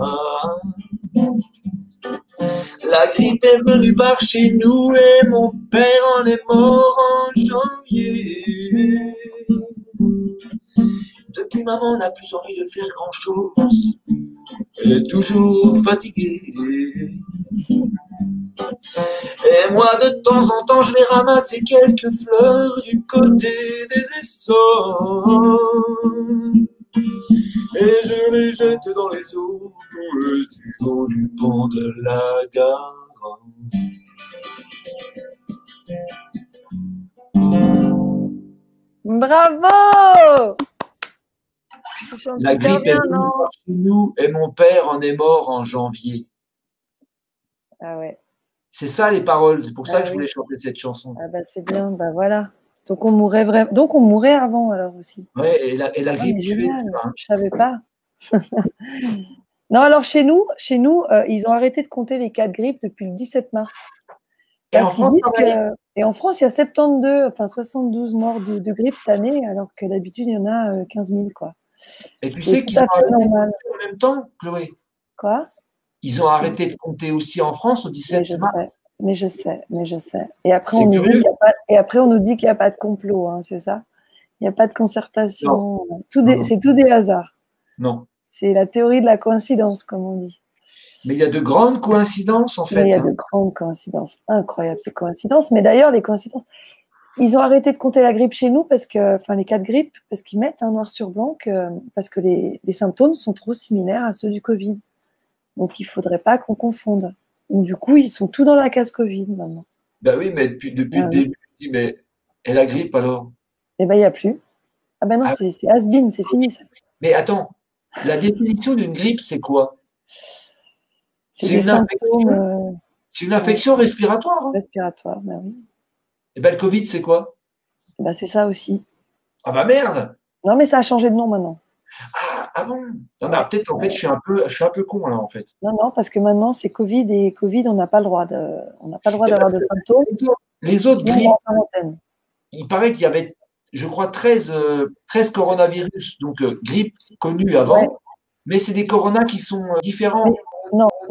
La grippe est venue par chez nous et mon père en est mort en janvier. Depuis, maman n'a plus envie de faire grand-chose. Elle est toujours fatiguée. Et moi, de temps en temps, je vais ramasser quelques fleurs du côté des Essors. Et je les jette dans les eaux du haut du pont de la gare. Bravo! La grippe est venue par chez nous et mon père en est mort en janvier. Ah ouais. C'est ça les paroles, c'est pour ça que je voulais chanter cette chanson. Ah bah c'est bien, bah voilà. Donc on mourrait vraiment. Donc on mourrait avant alors aussi. Ouais, et la grippe tuait. Hein. Je savais pas. Non, alors chez nous, ils ont arrêté de compter les cas de grippe depuis le 17 mars. Et en France, il y a 72, enfin 72 morts de grippe cette année, alors que d'habitude, il y en a 15 000, quoi. Et tu sais qu'ils ont arrêté de compter en même temps, Chloé? Quoi? Ils ont arrêté de compter aussi en France au 17 mars. Mais je sais. Et après, on nous dit qu'il n'y a pas de complot, hein, c'est ça? Il n'y a pas de concertation. C'est tout des hasards. Non. C'est la théorie de la coïncidence, comme on dit. Mais il y a de grandes coïncidences, en fait. Mais il y a de grandes coïncidences. Incroyables, ces coïncidences. Mais d'ailleurs, les coïncidences, ils ont arrêté de compter la grippe chez nous, les cas de grippe, parce qu'ils mettent un noir sur blanc, parce que les symptômes sont trop similaires à ceux du Covid. Donc, il ne faudrait pas qu'on confonde. Donc, du coup, ils sont tous dans la case Covid, maintenant. Ben oui, mais depuis le début, je dis, mais et la grippe, alors? Eh bien, il n'y a plus. Ah ben non, c'est has-been, c'est fini, ça. Mais attends, la définition d'une grippe, c'est quoi? C'est une symptômes. C'est une infection respiratoire. Hein. Respiratoire, ben oui. Et ben le Covid, c'est quoi? Ben c'est ça aussi. Ah bah merde! Non, mais ça a changé de nom maintenant. Ah bon? Non, mais peut-être en fait, je suis un peu con là en fait. Non, parce que maintenant c'est Covid et Covid, on n'a pas le droit d'avoir de symptômes. Les autres grippes, il paraît qu'il y avait, je crois, 13 coronavirus, donc grippe connue avant, mais c'est des coronas qui sont différents. Mais,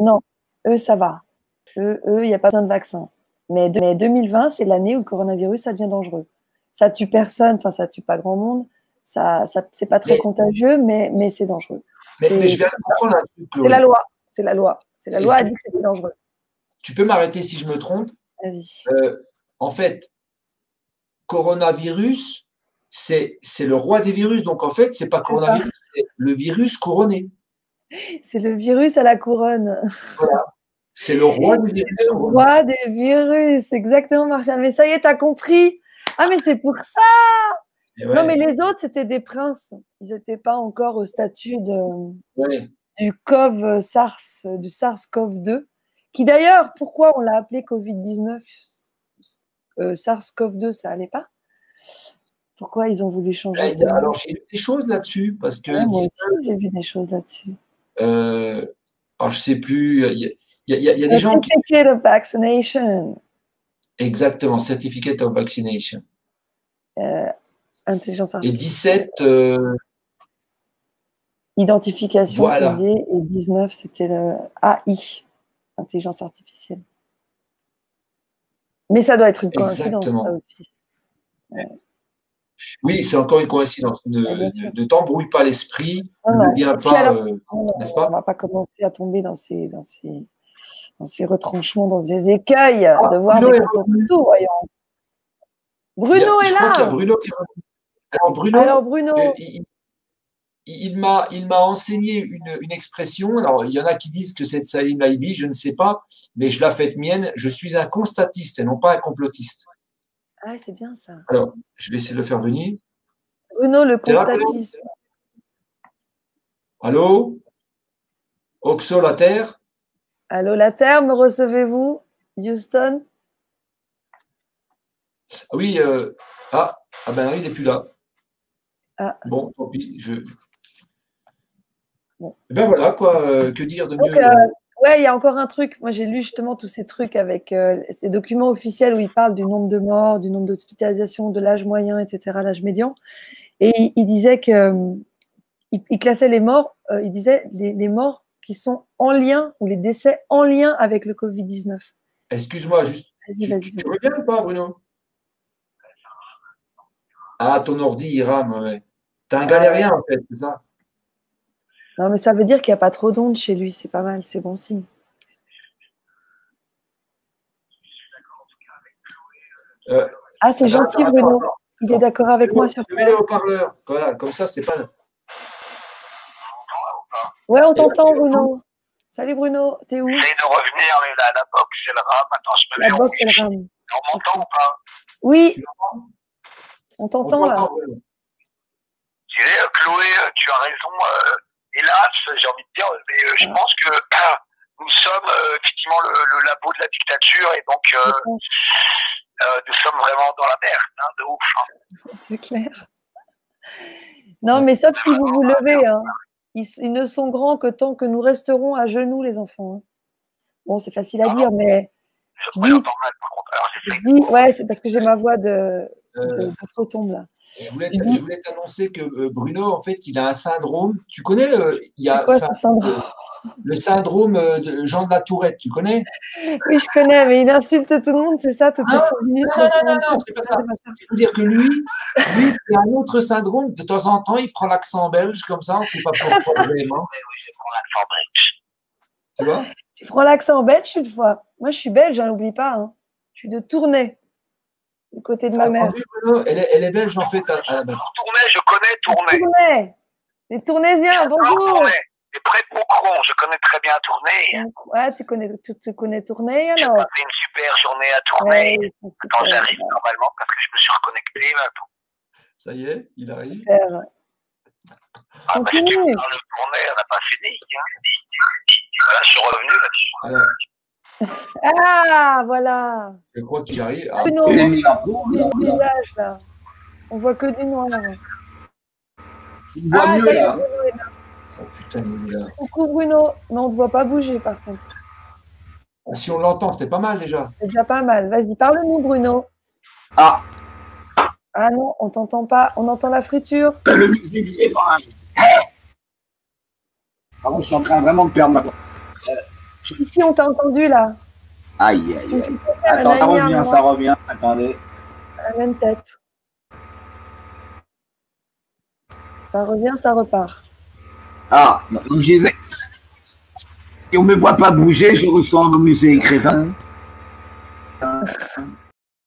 non, eux ça va. Eux, il n'y a pas besoin de vaccin. Mais 2020, c'est l'année où le coronavirus, ça devient dangereux. Ça tue personne, enfin ça tue pas grand monde. C'est pas très contagieux, mais c'est dangereux. Mais je viens de comprendre un truc, Chloé. C'est la loi. La loi a dit que c'était dangereux. Tu peux m'arrêter si je me trompe? Vas-y. En fait, coronavirus, c'est le roi des virus. Donc en fait, c'est pas coronavirus, c'est le virus couronné. C'est le virus à la couronne. Voilà. C'est le roi des virus. Le roi des virus, exactement, Martial. Mais ça y est, t'as compris. Ah, mais c'est pour ça. Ouais. Non, mais les autres, c'était des princes. Ils n'étaient pas encore au statut du SARS-CoV-2, qui d'ailleurs, pourquoi on l'a appelé Covid-19 SARS-CoV-2, ça n'allait pas? Pourquoi ils ont voulu changer ça? Alors, j'ai vu des choses là-dessus, parce que… moi aussi, j'ai vu des choses là-dessus. Alors, je ne sais plus, il y a des gens qui… Certificate of vaccination. Exactement, Certificate of vaccination. Intelligence artificielle. Et 17… Identification, voilà. ID, et 19, c'était le AI, intelligence artificielle. Mais ça doit être une coïncidence, ça aussi. Ouais. Oui, c'est encore une coïncidence. Ne t'embrouille pas l'esprit, ne viens pas, n'est-ce pas? On ne va pas commencer à tomber dans ces dans ces retranchements, dans ces écueils, de voir Bruno des est revenu. tout, voyons. Bruno est Je crois là. qu'il y a Bruno qui est revenu. Alors, Bruno, il m'a enseigné une expression. Alors, il y en a qui disent que c'est de Salim Laibi, je ne sais pas, mais je la fais mienne. Je suis un constatiste et non pas un complotiste. ah, c'est bien ça. Alors, je vais essayer de le faire venir. Bruno, le T'es là, constatiste. Allô? Oxo la Terre? Allô, la Terre, me recevez-vous? Houston? Ah oui, ah ben non, il n'est plus là. Ah. Bon, tant pis. Bon. Eh ben voilà, quoi, que dire de Donc, mieux? ouais, il y a encore un truc. Moi, j'ai lu justement tous ces trucs avec ces documents officiels où ils parlent du nombre de morts, du nombre d'hospitalisations, de l'âge moyen, etc., l'âge médian. Et il disait que il classait les morts, il disait les morts qui sont en lien ou les décès en lien avec le Covid-19. Excuse-moi, juste. Vas-y. Tu reviens ou pas, Bruno? Ah, ton ordi, il rame, ouais. T'es un galérien, en fait, c'est ça? Non, mais ça veut dire qu'il n'y a pas trop d'ondes chez lui. C'est pas mal, c'est bon signe. Ah, c'est gentil, Bruno. Attends. Il est d'accord avec moi sur Je mets le haut-parleur. Voilà, comme ça, c'est pas. Ouais, on t'entend, Bruno. Salut, Bruno. T'es où? J'essaie de revenir, mais la box, elle rame. Attends, je me mets La en box, elle wifi. rame. On m'entend ou pas? Oui. On t'entend, là. Je disais, Chloé, tu as raison. Hélas, j'ai envie de dire, mais je pense que nous sommes effectivement le labo de la dictature et donc nous sommes vraiment dans la merde, hein, de ouf. Hein. C'est clair. Non, mais sauf si vous vous levez. Hein. Ils ne sont grands que tant que nous resterons à genoux, les enfants. Hein. Bon, c'est facile à dire, mais. Je m'entends mal, par contre. Alors, ouais, c'est parce que j'ai ma voix de retombe là. Je voulais t'annoncer que Bruno, en fait, il a un syndrome. Tu connais il y a quoi, ce syndrome le syndrome de Jean de la Tourette, tu connais? Oui, je connais, mais il insulte tout le monde, c'est ça, toutes les 5 minutes. Non, c'est pas ça. C'est-à-dire que lui, il a un autre syndrome. De temps en temps, il prend l'accent belge comme ça, on ne sait pas pourquoi vraiment. Je prends l'accent belge. Tu vois? Tu prends l'accent belge une fois. Moi, je suis belge, n'oublie pas. Hein. Je suis de Tournai, du côté de ma mère. Elle est belge, en fait, à la base. Tournai, je connais Tournai. Tournai. Les Tournaisiens, bonjour. Et près de Moucron, je connais très bien Tournai. Ouais, tu connais Tournai, alors? J'ai passé une super journée à Tournai. Ouais, quand j'arrive normalement, parce que je me suis reconnecté maintenant. Ça y est, il arrive. Super. Ah, bah, si tu me parles de Tournai, on n'a pas fini. Là, je suis revenu là-dessus. Ah, voilà. Je crois qu'il arrive. Ah, le visage, là. On voit que du noir. Tu me vois mieux, là. Oh putain, il est là. Coucou Bruno, mais on ne te voit pas bouger par contre. Si on l'entend, c'était pas mal déjà. C'est déjà pas mal. Vas-y, parle-nous Bruno. Ah. Ah non, on t'entend pas. On entend la friture. Le mix des billets, quand même. Par contre, je suis en train vraiment de perdre ma voix. Ici, on t'a entendu là. Aïe, aïe, aïe. Attends, ça revient. Attendez. À la même tête. Ça revient, ça repart. Ah, donc je disais, si on ne me voit pas bouger, je ressens un musée écrivain.